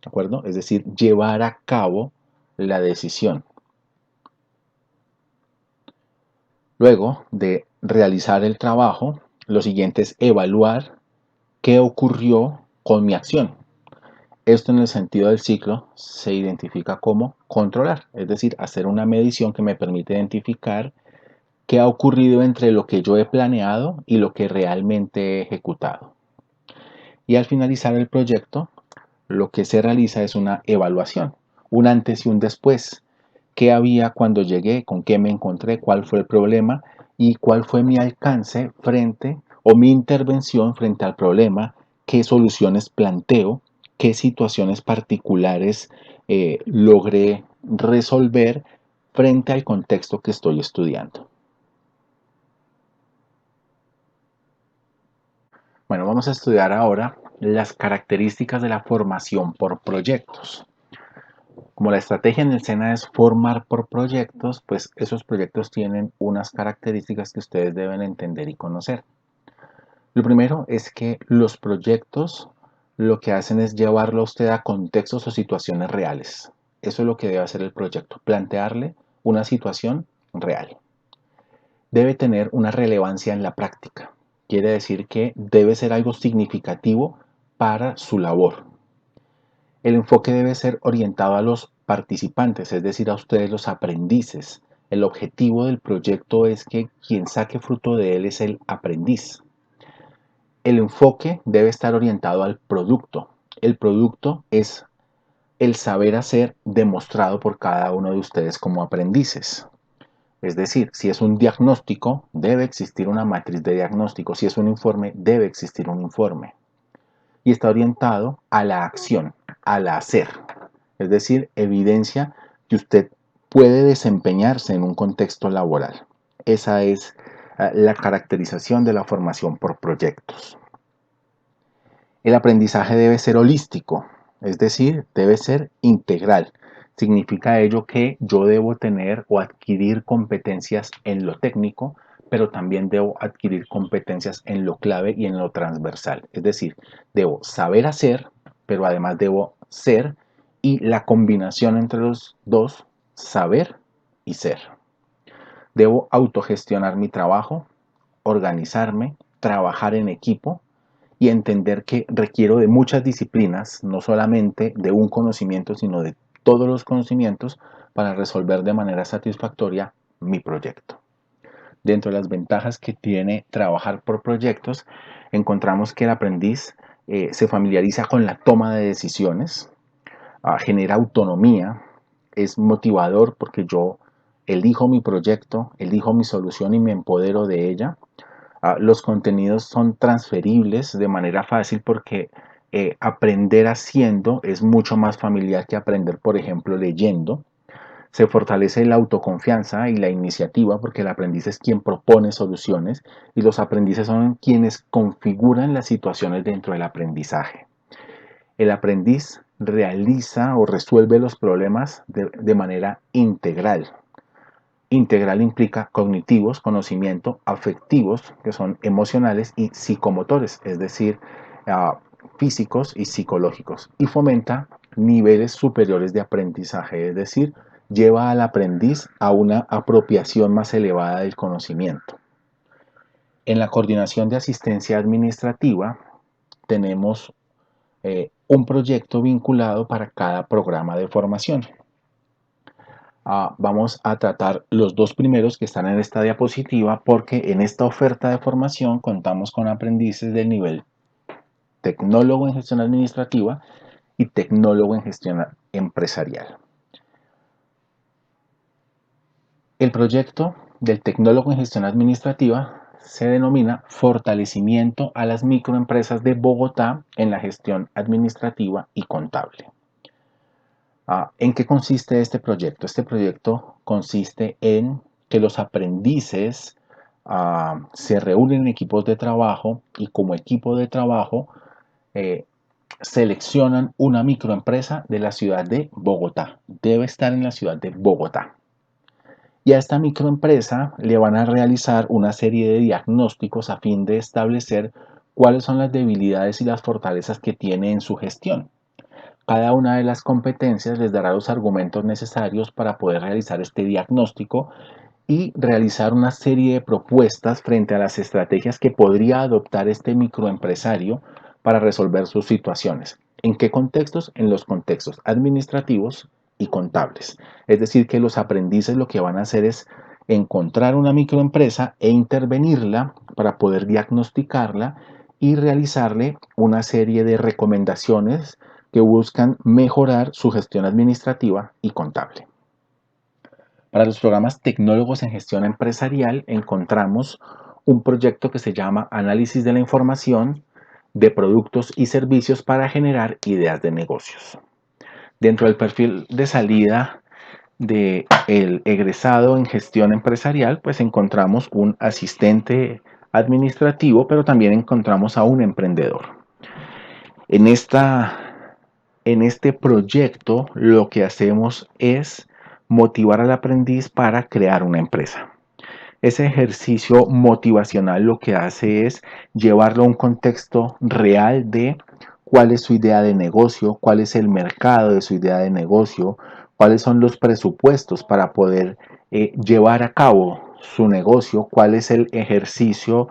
¿de acuerdo? Es decir, llevar a cabo la decisión. Luego de realizar el trabajo, lo siguiente es evaluar qué ocurrió con mi acción. Esto en el sentido del ciclo se identifica como controlar, es decir, hacer una medición que me permite identificar qué ha ocurrido entre lo que yo he planeado y lo que realmente he ejecutado. Y al finalizar el proyecto, lo que se realiza es una evaluación, un antes y un después. ¿Qué había cuando llegué? ¿Con qué me encontré? ¿Cuál fue el problema? ¿Y cuál fue mi alcance frente o mi intervención frente al problema? ¿Qué soluciones planteo? ¿Qué situaciones particulares logré resolver frente al contexto que estoy estudiando? Bueno, vamos a estudiar ahora las características de la formación por proyectos. Como la estrategia en el SENA es formar por proyectos, pues esos proyectos tienen unas características que ustedes deben entender y conocer. Lo primero es que los proyectos lo que hacen es llevarlo a usted a contextos o situaciones reales. Eso es lo que debe hacer el proyecto, plantearle una situación real. Debe tener una relevancia en la práctica. Quiere decir que debe ser algo significativo para su labor. El enfoque debe ser orientado a los participantes, es decir, a ustedes los aprendices. El objetivo del proyecto es que quien saque fruto de él es el aprendiz. El enfoque debe estar orientado al producto. El producto es el saber hacer demostrado por cada uno de ustedes como aprendices. Es decir, si es un diagnóstico, debe existir una matriz de diagnóstico. Si es un informe, debe existir un informe. Y está orientado a la acción, al hacer. Es decir, evidencia que usted puede desempeñarse en un contexto laboral. Esa es la caracterización de la formación por proyectos. El aprendizaje debe ser holístico, es decir, debe ser integral. Significa ello que yo debo tener o adquirir competencias en lo técnico, pero también debo adquirir competencias en lo clave y en lo transversal. Es decir, debo saber hacer, pero además debo ser, y la combinación entre los dos, saber y ser. Debo autogestionar mi trabajo, organizarme, trabajar en equipo y entender que requiero de muchas disciplinas, no solamente de un conocimiento, sino de todos los conocimientos para resolver de manera satisfactoria mi proyecto. Dentro de las ventajas que tiene trabajar por proyectos, encontramos que el aprendiz se familiariza con la toma de decisiones, genera autonomía, es motivador porque yo elijo mi proyecto, elijo mi solución y me empodero de ella. Los contenidos son transferibles de manera fácil porque aprender haciendo es mucho más familiar que aprender, por ejemplo, leyendo. Se fortalece la autoconfianza y la iniciativa porque el aprendiz es quien propone soluciones y los aprendices son quienes configuran las situaciones dentro del aprendizaje. El aprendiz realiza o resuelve los problemas de manera integral. Integral implica cognitivos, conocimiento, afectivos, que son emocionales, y psicomotores, es decir, uh, físicos y psicológicos. Y fomenta niveles superiores de aprendizaje, es decir, lleva al aprendiz a una apropiación más elevada del conocimiento. En la coordinación de asistencia administrativa tenemos un proyecto vinculado para cada programa de formación. Vamos a tratar los dos primeros que están en esta diapositiva porque en esta oferta de formación contamos con aprendices del nivel tecnólogo en gestión administrativa y tecnólogo en gestión empresarial. El proyecto del tecnólogo en gestión administrativa se denomina Fortalecimiento a las microempresas de Bogotá en la gestión administrativa y contable. ¿En qué consiste este proyecto? Este proyecto consiste en que los aprendices se reúnen en equipos de trabajo y como equipo de trabajo seleccionan una microempresa de la ciudad de Bogotá. Debe estar en la ciudad de Bogotá. Y a esta microempresa le van a realizar una serie de diagnósticos a fin de establecer cuáles son las debilidades y las fortalezas que tiene en su gestión. Cada una de las competencias les dará los argumentos necesarios para poder realizar este diagnóstico y realizar una serie de propuestas frente a las estrategias que podría adoptar este microempresario para resolver sus situaciones. ¿En qué contextos? En los contextos administrativos y contables. Es decir, que los aprendices lo que van a hacer es encontrar una microempresa e intervenirla para poder diagnosticarla y realizarle una serie de recomendaciones que buscan mejorar su gestión administrativa y contable. Para los programas tecnólogos en gestión empresarial encontramos un proyecto que se llama Análisis de la información de productos y servicios para generar ideas de negocios. Dentro del perfil de salida del egresado en gestión empresarial, pues encontramos un asistente administrativo, pero también encontramos a un emprendedor. En este proyecto lo que hacemos es motivar al aprendiz para crear una empresa. Ese ejercicio motivacional lo que hace es llevarlo a un contexto real de cuál es su idea de negocio, cuál es el mercado de su idea de negocio, cuáles son los presupuestos para poder llevar a cabo su negocio, cuál es el ejercicio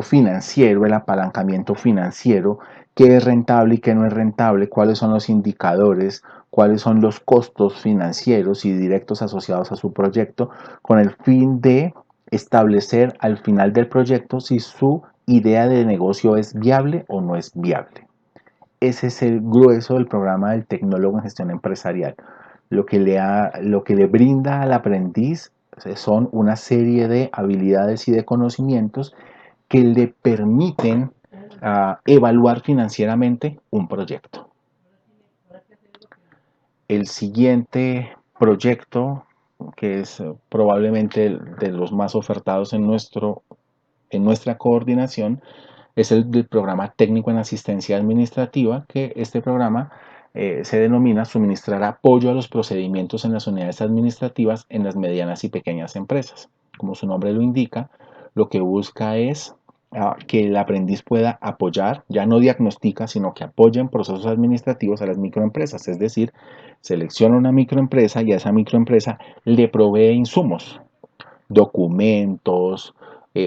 financiero, el apalancamiento financiero, qué es rentable y qué no es rentable, cuáles son los indicadores, cuáles son los costos financieros y directos asociados a su proyecto, con el fin de establecer al final del proyecto si su idea de negocio es viable o no es viable. Ese es el grueso del programa del tecnólogo en gestión empresarial. Lo que le brinda al aprendiz son una serie de habilidades y de conocimientos que le permiten evaluar financieramente un proyecto. El siguiente proyecto, que es probablemente de los más ofertados en nuestra coordinación, es el del programa técnico en asistencia administrativa, que este programa se denomina suministrar apoyo a los procedimientos en las unidades administrativas en las medianas y pequeñas empresas. Como su nombre lo indica, lo que busca es que el aprendiz pueda apoyar, ya no diagnostica, sino que apoya en procesos administrativos a las microempresas. Es decir, selecciona una microempresa y a esa microempresa le provee insumos, documentos,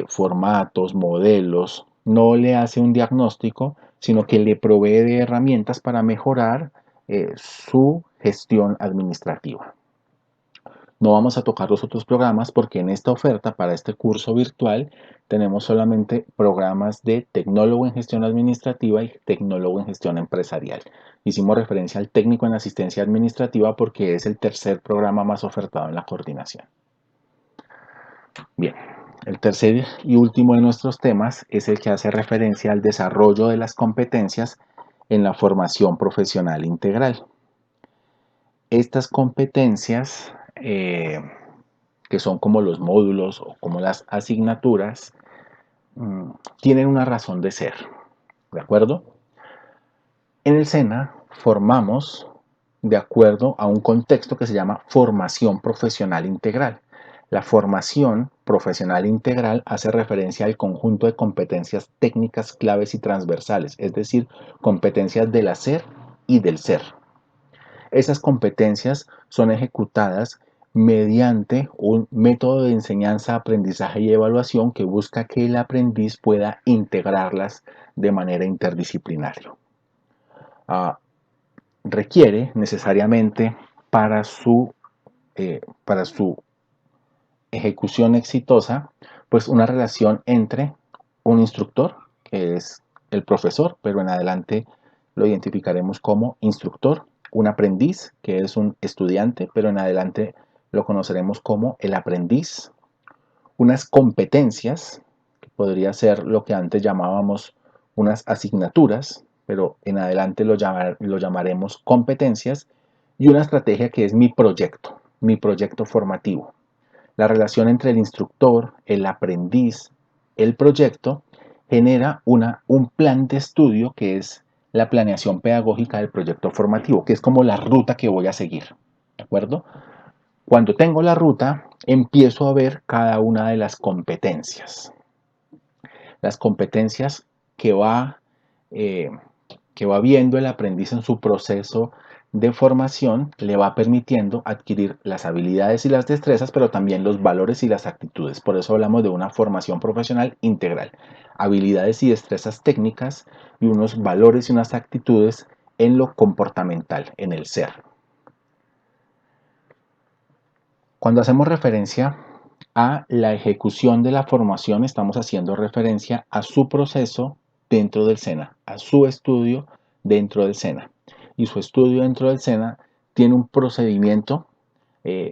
formatos, modelos. No le hace un diagnóstico, sino que le provee de herramientas para mejorar su gestión administrativa. No vamos a tocar los otros programas porque en esta oferta para este curso virtual tenemos solamente programas de tecnólogo en gestión administrativa y tecnólogo en gestión empresarial. Hicimos referencia al técnico en asistencia administrativa porque es el tercer programa más ofertado en la coordinación. Bien, el tercer y último de nuestros temas es el que hace referencia al desarrollo de las competencias en la formación profesional integral. Estas competencias que son como los módulos o como las asignaturas, tienen una razón de ser, ¿de acuerdo? En el SENA formamos de acuerdo a un contexto que se llama formación profesional integral. La formación profesional integral hace referencia al conjunto de competencias técnicas, claves y transversales, es decir, competencias del hacer y del ser. Esas competencias son ejecutadas mediante un método de enseñanza, aprendizaje y evaluación que busca que el aprendiz pueda integrarlas de manera interdisciplinaria. Requiere necesariamente para su ejecución exitosa, pues una relación entre un instructor, que es el profesor, pero en adelante lo identificaremos como instructor, un aprendiz, que es un estudiante, pero en adelante lo conoceremos como el aprendiz, unas competencias, que podría ser lo que antes llamábamos unas asignaturas, pero en adelante lo llamaremos competencias, y una estrategia que es mi proyecto formativo. La relación entre el instructor, el aprendiz, el proyecto genera un plan de estudio que es la planeación pedagógica del proyecto formativo, que es como la ruta que voy a seguir, ¿de acuerdo? Cuando tengo la ruta, empiezo a ver cada una de las competencias. Las competencias que va viendo el aprendiz en su proceso de formación le va permitiendo adquirir las habilidades y las destrezas, pero también los valores y las actitudes. Por eso hablamos de una formación profesional integral. Habilidades y destrezas técnicas y unos valores y unas actitudes en lo comportamental, en el ser. Cuando hacemos referencia a la ejecución de la formación, estamos haciendo referencia a su proceso dentro del SENA, a su estudio dentro del SENA. Y su estudio dentro del SENA tiene un procedimiento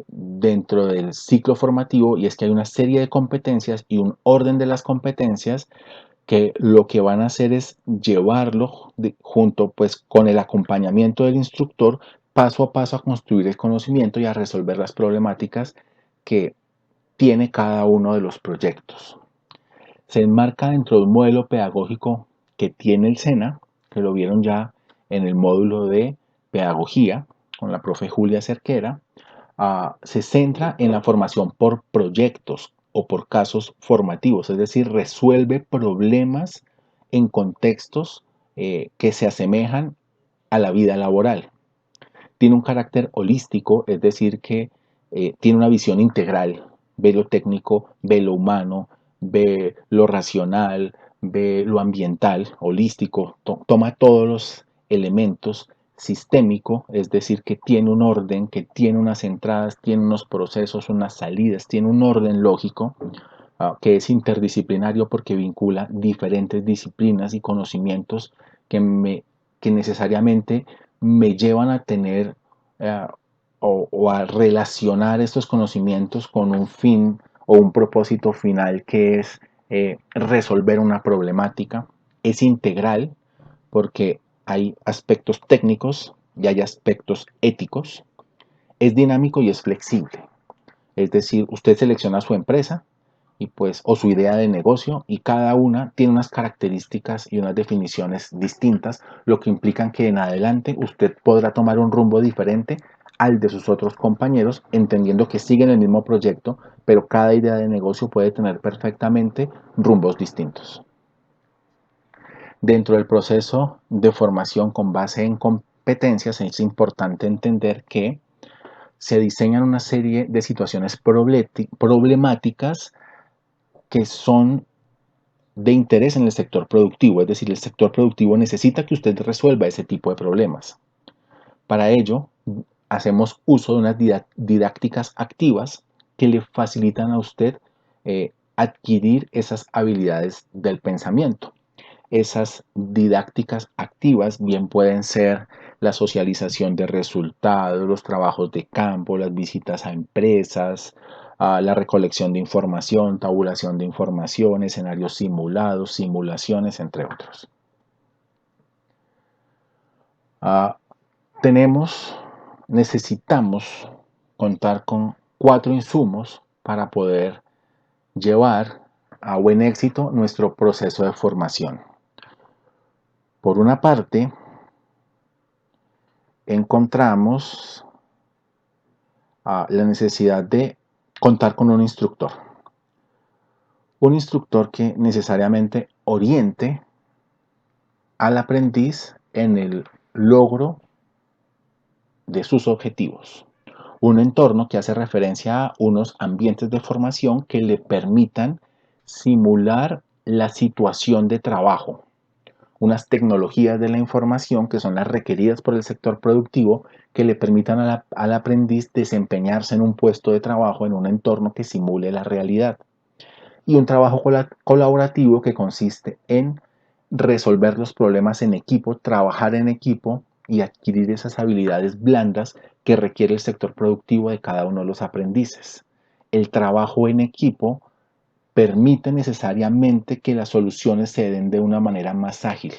dentro del ciclo formativo, y es que hay una serie de competencias y un orden de las competencias que lo que van a hacer es llevarlo junto pues con el acompañamiento del instructor paso a paso a construir el conocimiento y a resolver las problemáticas que tiene cada uno de los proyectos. Se enmarca dentro de un modelo pedagógico que tiene el SENA, que lo vieron ya en el módulo de pedagogía con la profe Julia Cerquera. Se centra en la formación por proyectos o por casos formativos, es decir, resuelve problemas en contextos que se asemejan a la vida laboral. Tiene un carácter holístico, es decir, que tiene una visión integral, ve lo técnico, ve lo humano, ve lo racional, ve lo ambiental, holístico, toma todos los elementos, sistémico, es decir, que tiene un orden, que tiene unas entradas, tiene unos procesos, unas salidas, tiene un orden lógico, que es interdisciplinario porque vincula diferentes disciplinas y conocimientos que necesariamente me llevan a tener o a relacionar estos conocimientos con un fin o un propósito final que es resolver una problemática. Es integral porque hay aspectos técnicos y hay aspectos éticos. Es dinámico y es flexible. Es decir, usted selecciona su empresa y pues, o su idea de negocio, y cada una tiene unas características y unas definiciones distintas, lo que implica que en adelante usted podrá tomar un rumbo diferente al de sus otros compañeros, entendiendo que siguen el mismo proyecto, pero cada idea de negocio puede tener perfectamente rumbos distintos. Dentro del proceso de formación con base en competencias es importante entender que se diseñan una serie de situaciones problemáticas que son de interés en el sector productivo, es decir, el sector productivo necesita que usted resuelva ese tipo de problemas. Para ello, hacemos uso de unas didácticas activas que le facilitan a usted adquirir esas habilidades del pensamiento. Esas didácticas activas bien pueden ser la socialización de resultados, los trabajos de campo, las visitas a empresas, la recolección de información, tabulación de información, escenarios simulados, simulaciones, entre otros. Necesitamos contar con 4 insumos para poder llevar a buen éxito nuestro proceso de formación. Por una parte, encontramos la necesidad de contar con un instructor. Un instructor que necesariamente oriente al aprendiz en el logro de sus objetivos. Un entorno que hace referencia a unos ambientes de formación que le permitan simular la situación de trabajo, unas tecnologías de la información que son las requeridas por el sector productivo que le permitan al aprendiz desempeñarse en un puesto de trabajo en un entorno que simule la realidad. Y un trabajo colaborativo que consiste en resolver los problemas en equipo, trabajar en equipo y adquirir esas habilidades blandas que requiere el sector productivo de cada uno de los aprendices. El trabajo en equipo permite necesariamente que las soluciones se den de una manera más ágil.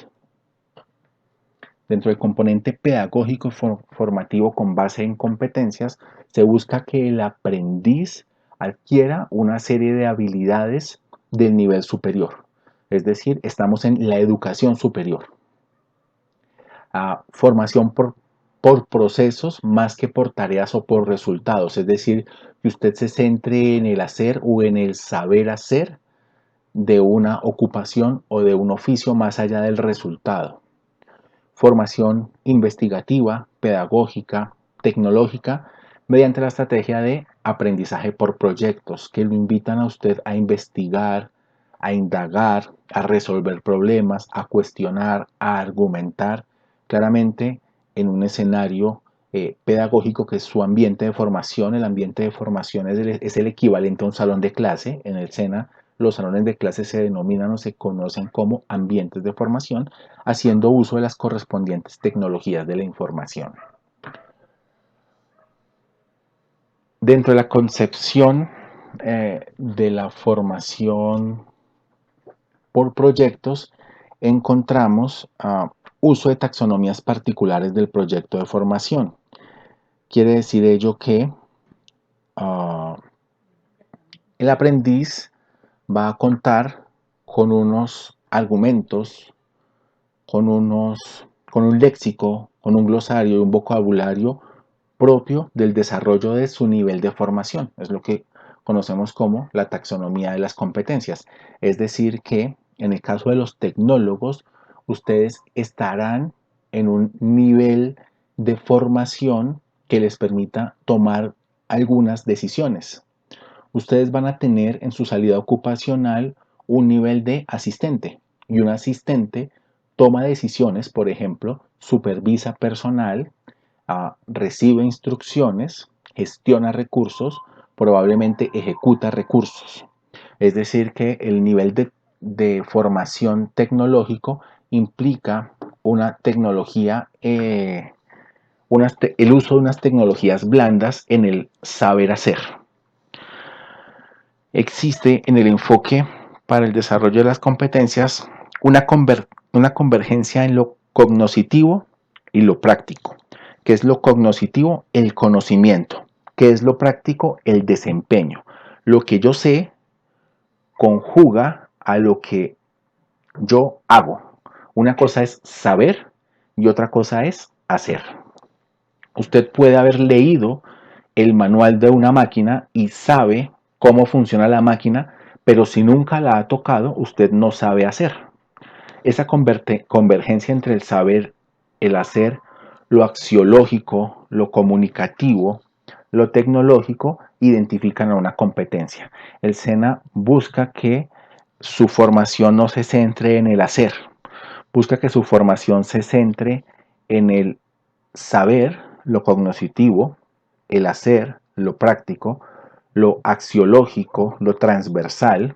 Dentro del componente pedagógico formativo con base en competencias, se busca que el aprendiz adquiera una serie de habilidades del nivel superior. Es decir, estamos en la educación superior. Formación por procesos más que por tareas o por resultados. Es decir, que usted se centre en el hacer o en el saber hacer de una ocupación o de un oficio más allá del resultado. Formación investigativa, pedagógica, tecnológica, mediante la estrategia de aprendizaje por proyectos que lo invitan a usted a investigar, a indagar, a resolver problemas, a cuestionar, a argumentar, claramente en un escenario pedagógico que es su ambiente de formación. El ambiente de formación es el equivalente a un salón de clase. En el SENA los salones de clase se denominan o se conocen como ambientes de formación, haciendo uso de las correspondientes tecnologías de la información. Dentro de la concepción de la formación por proyectos, encontramos uso de taxonomías particulares del proyecto de formación. Quiere decir ello que el aprendiz va a contar con unos argumentos, con un léxico, con un glosario y un vocabulario propio del desarrollo de su nivel de formación. Es lo que conocemos como la taxonomía de las competencias. Es decir, que en el caso de los tecnólogos, ustedes estarán en un nivel de formación que les permita tomar algunas decisiones. Ustedes van a tener en su salida ocupacional un nivel de asistente, y un asistente toma decisiones, por ejemplo, supervisa personal, recibe instrucciones, gestiona recursos, probablemente ejecuta recursos. Es decir, que el nivel de formación tecnológico implica una tecnología, el uso de unas tecnologías blandas en el saber hacer. Existe en el enfoque para el desarrollo de las competencias una convergencia en lo cognoscitivo y lo práctico. ¿Qué es lo cognoscitivo? El conocimiento. ¿Qué es lo práctico? El desempeño. Lo que yo sé conjuga a lo que yo hago. Una cosa es saber y otra cosa es hacer. Usted puede haber leído el manual de una máquina y sabe cómo funciona la máquina, pero si nunca la ha tocado, usted no sabe hacer. Esa convergencia entre el saber, el hacer, lo axiológico, lo comunicativo, lo tecnológico, identifican a una competencia. El SENA busca que su formación no se centre en el hacer, busca que su formación se centre en el saber, lo cognitivo, el hacer, lo práctico, lo axiológico, lo transversal,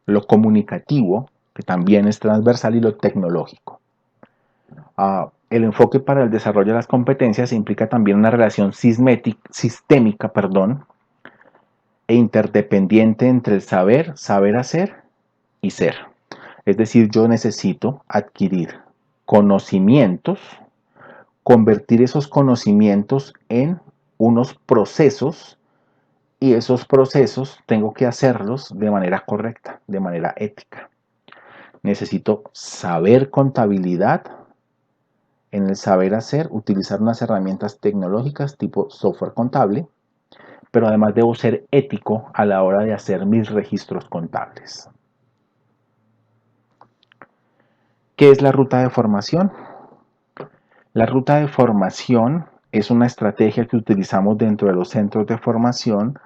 lo comunicativo, que también es transversal, y lo tecnológico. El enfoque para el desarrollo de las competencias implica también una relación sistémica, e interdependiente entre el saber, saber hacer y ser. Es decir, yo necesito adquirir conocimientos, convertir esos conocimientos en unos procesos, y esos procesos tengo que hacerlos de manera correcta, de manera ética. Necesito saber contabilidad. En el saber hacer, utilizar unas herramientas tecnológicas tipo software contable, pero además debo ser ético a la hora de hacer mis registros contables. ¿Qué es la ruta de formación? La ruta de formación es una estrategia que utilizamos dentro de los centros de formación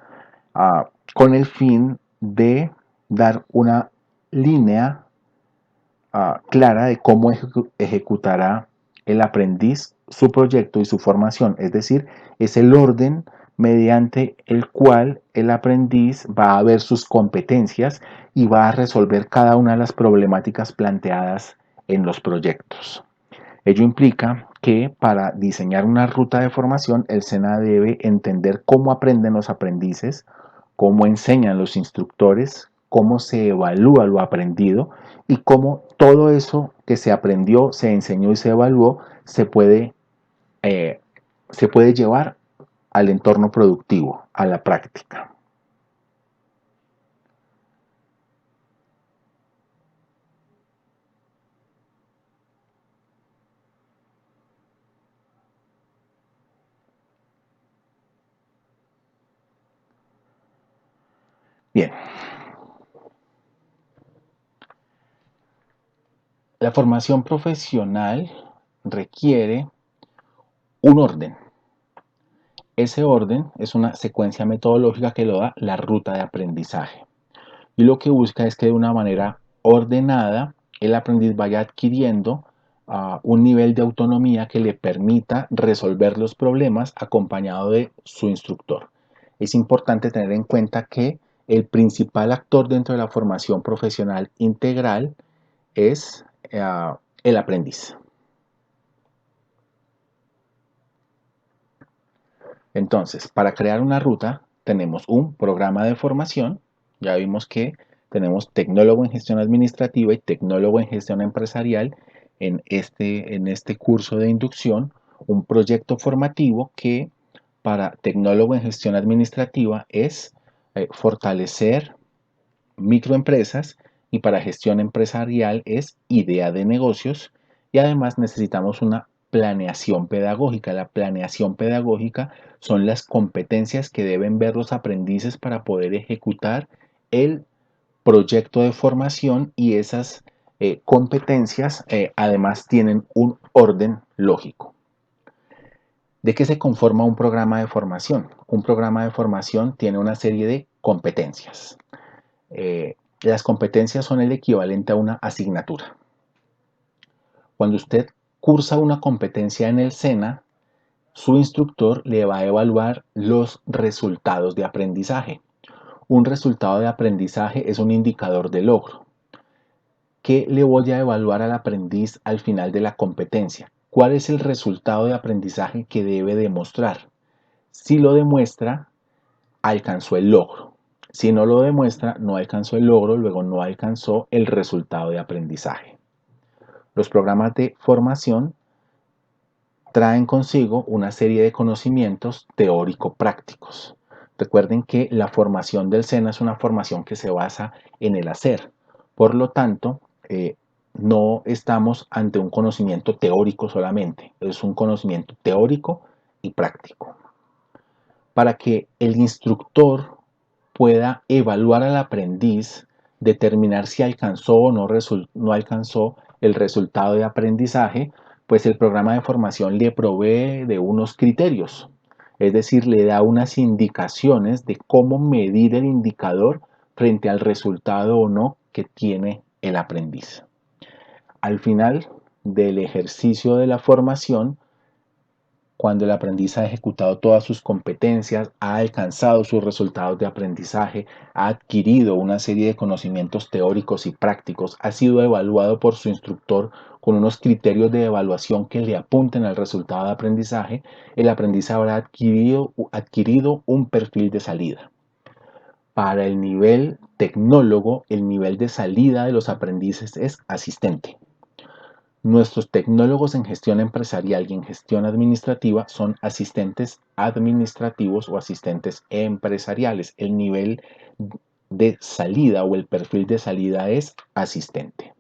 con el fin de dar una línea clara de cómo ejecutará el aprendiz su proyecto y su formación. Es decir, es el orden mediante el cual el aprendiz va a ver sus competencias y va a resolver cada una de las problemáticas planteadas en los proyectos. Ello implica que para diseñar una ruta de formación, el SENA debe entender cómo aprenden los aprendices, cómo enseñan los instructores, cómo se evalúa lo aprendido y cómo todo eso que se aprendió, se enseñó y se evaluó se puede llevar al entorno productivo, a la práctica. Bien, la formación profesional requiere un orden. Ese orden es una secuencia metodológica que lo da la ruta de aprendizaje. Y lo que busca es que de una manera ordenada el aprendiz vaya adquiriendo un nivel de autonomía que le permita resolver los problemas acompañado de su instructor. Es importante tener en cuenta que el principal actor dentro de la formación profesional integral es el aprendiz. Entonces, para crear una ruta tenemos un programa de formación. Ya vimos que tenemos tecnólogo en gestión administrativa y tecnólogo en gestión empresarial en este curso de inducción. Un proyecto formativo que para tecnólogo en gestión administrativa es fortalecer microempresas, y para gestión empresarial es idea de negocios, y además necesitamos una planeación pedagógica. La planeación pedagógica son las competencias que deben ver los aprendices para poder ejecutar el proyecto de formación, y esas competencias además tienen un orden lógico. ¿De qué se conforma un programa de formación? Un programa de formación tiene una serie de competencias. Las competencias son el equivalente a una asignatura. Cuando usted cursa una competencia en el SENA, su instructor le va a evaluar los resultados de aprendizaje. Un resultado de aprendizaje es un indicador de logro. ¿Qué le voy a evaluar al aprendiz al final de la competencia? ¿Cuál es el resultado de aprendizaje que debe demostrar? Si lo demuestra, alcanzó el logro. Si no lo demuestra, no alcanzó el logro, luego no alcanzó el resultado de aprendizaje. Los programas de formación traen consigo una serie de conocimientos teórico-prácticos. Recuerden que la formación del SENA es una formación que se basa en el hacer. Por lo tanto, no estamos ante un conocimiento teórico solamente, es un conocimiento teórico y práctico. Para que el instructor pueda evaluar al aprendiz, determinar si alcanzó o no alcanzó el resultado de aprendizaje, pues el programa de formación le provee de unos criterios, es decir, le da unas indicaciones de cómo medir el indicador frente al resultado o no que tiene el aprendiz. Al final del ejercicio de la formación, cuando el aprendiz ha ejecutado todas sus competencias, ha alcanzado sus resultados de aprendizaje, ha adquirido una serie de conocimientos teóricos y prácticos, ha sido evaluado por su instructor con unos criterios de evaluación que le apunten al resultado de aprendizaje, el aprendiz habrá adquirido un perfil de salida. Para el nivel tecnólogo, el nivel de salida de los aprendices es asistente. Nuestros tecnólogos en gestión empresarial y en gestión administrativa son asistentes administrativos o asistentes empresariales. El nivel de salida o el perfil de salida es asistente.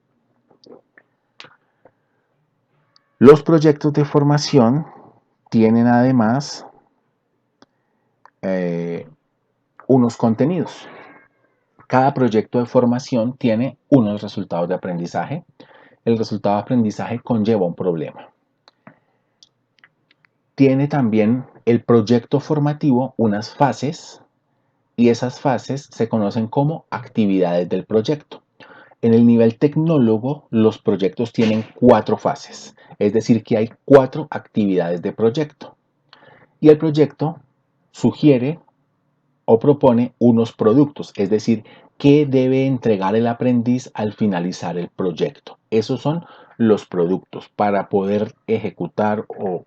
Los proyectos de formación tienen además unos contenidos. Cada proyecto de formación tiene unos resultados de aprendizaje. El resultado de aprendizaje conlleva un problema. Tiene también el proyecto formativo unas fases y esas fases se conocen como actividades del proyecto. En el nivel tecnólogo, los proyectos tienen 4 fases, es decir, que hay 4 actividades de proyecto. Y el proyecto sugiere o propone unos productos, es decir, qué debe entregar el aprendiz al finalizar el proyecto. Esos son los productos. Para poder ejecutar o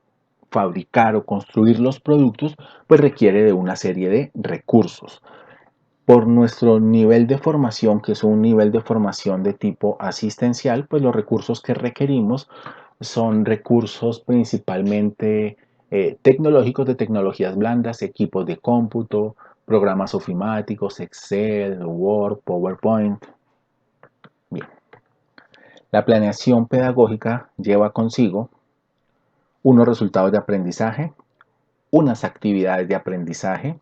fabricar o construir los productos, pues requiere de una serie de recursos. Por nuestro nivel de formación, que es un nivel de formación de tipo asistencial, pues los recursos que requerimos son recursos principalmente tecnológicos, de tecnologías blandas, equipos de cómputo, programas ofimáticos, Excel, Word, PowerPoint. Bien. La planeación pedagógica lleva consigo unos resultados de aprendizaje, unas actividades de aprendizaje,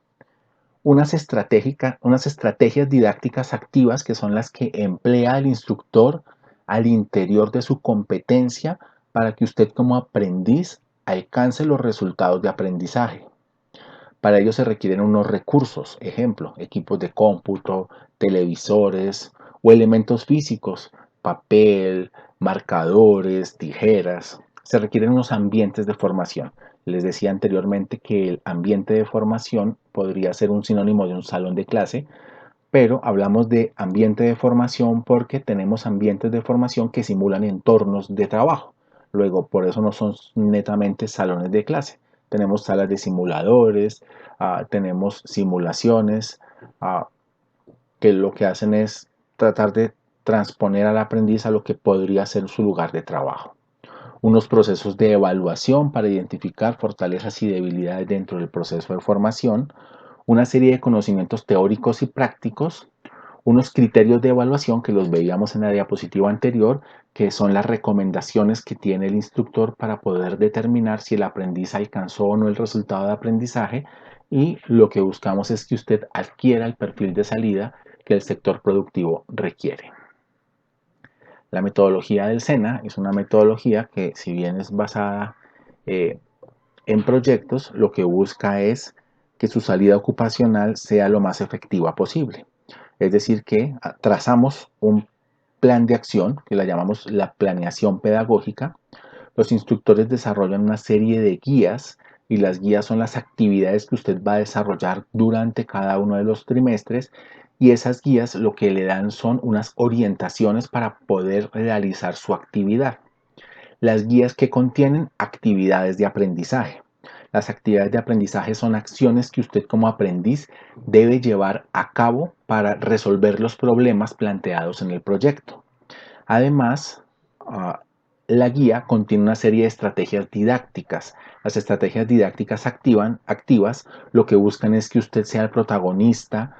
unas estrategias didácticas activas que son las que emplea el instructor al interior de su competencia para que usted como aprendiz alcance los resultados de aprendizaje. Para ello se requieren unos recursos, ejemplo, equipos de cómputo, televisores o elementos físicos, papel, marcadores, tijeras. Se requieren unos ambientes de formación. Les decía anteriormente que el ambiente de formación podría ser un sinónimo de un salón de clase, pero hablamos de ambiente de formación porque tenemos ambientes de formación que simulan entornos de trabajo. Luego, por eso no son netamente salones de clase. Tenemos salas de simuladores, tenemos simulaciones, que lo que hacen es tratar de transponer al aprendiz a lo que podría ser su lugar de trabajo. Unos procesos de evaluación para identificar fortalezas y debilidades dentro del proceso de formación, una serie de conocimientos teóricos y prácticos, unos criterios de evaluación que los veíamos en la diapositiva anterior, que son las recomendaciones que tiene el instructor para poder determinar si el aprendiz alcanzó o no el resultado de aprendizaje, y lo que buscamos es que usted adquiera el perfil de salida que el sector productivo requiere. La metodología del SENA es una metodología que, si bien es basada en proyectos, lo que busca es que su salida ocupacional sea lo más efectiva posible. Es decir, que trazamos un plan de acción, que la llamamos la planeación pedagógica. Los instructores desarrollan una serie de guías y las guías son las actividades que usted va a desarrollar durante cada uno de los trimestres, y esas guías lo que le dan son unas orientaciones para poder realizar su actividad. Las guías que contienen actividades de aprendizaje. Las actividades de aprendizaje son acciones que usted como aprendiz debe llevar a cabo para resolver los problemas planteados en el proyecto. Además, la guía contiene una serie de estrategias didácticas. Las estrategias didácticas activas lo que buscan es que usted sea el protagonista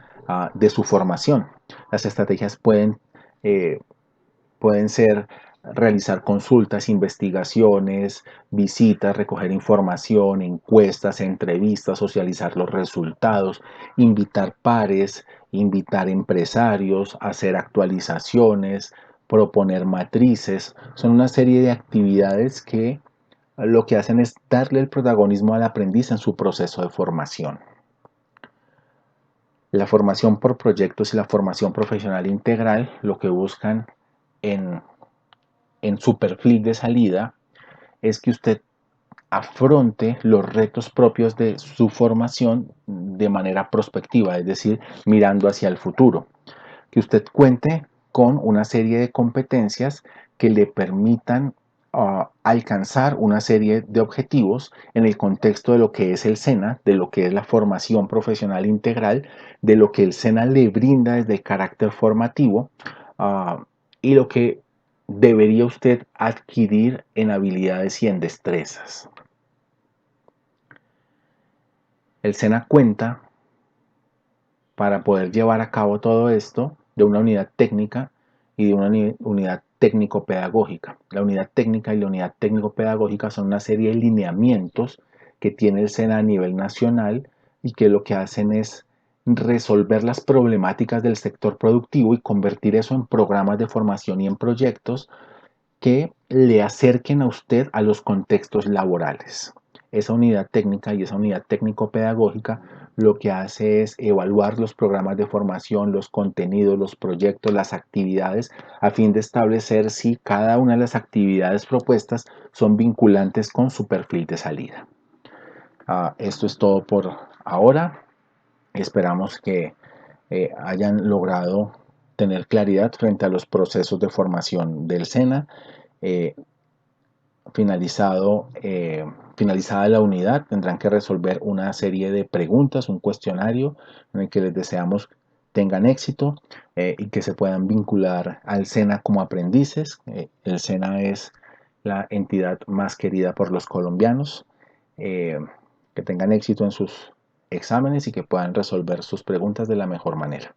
de su formación. Las estrategias pueden ser realizar consultas, investigaciones, visitas, recoger información, encuestas, entrevistas, socializar los resultados, invitar pares, invitar empresarios, hacer actualizaciones, proponer matrices. Son una serie de actividades que lo que hacen es darle el protagonismo al aprendiz en su proceso de formación. La formación por proyectos y la formación profesional integral lo que buscan en su perfil de salida es que usted afronte los retos propios de su formación de manera prospectiva, es decir, mirando hacia el futuro. Que usted cuente con una serie de competencias que le permitan alcanzar una serie de objetivos en el contexto de lo que es el SENA, de lo que es la formación profesional integral, de lo que el SENA le brinda desde carácter formativo y lo que debería usted adquirir en habilidades y en destrezas. El SENA cuenta, para poder llevar a cabo todo esto, de una unidad técnica y de una unidad técnico-pedagógica. La unidad técnica y la unidad técnico-pedagógica son una serie de lineamientos que tiene el SENA a nivel nacional y que lo que hacen es resolver las problemáticas del sector productivo y convertir eso en programas de formación y en proyectos que le acerquen a usted a los contextos laborales. Esa unidad técnica y esa unidad técnico-pedagógica lo que hace es evaluar los programas de formación, los contenidos, los proyectos, las actividades, a fin de establecer si cada una de las actividades propuestas son vinculantes con su perfil de salida. Esto es todo por ahora. Esperamos que hayan logrado tener claridad frente a los procesos de formación del SENA. Eh, finalizada la unidad, tendrán que resolver una serie de preguntas, un cuestionario en el que les deseamos tengan éxito y que se puedan vincular al SENA como aprendices. El SENA es la entidad más querida por los colombianos. Que tengan éxito en sus exámenes y que puedan resolver sus preguntas de la mejor manera.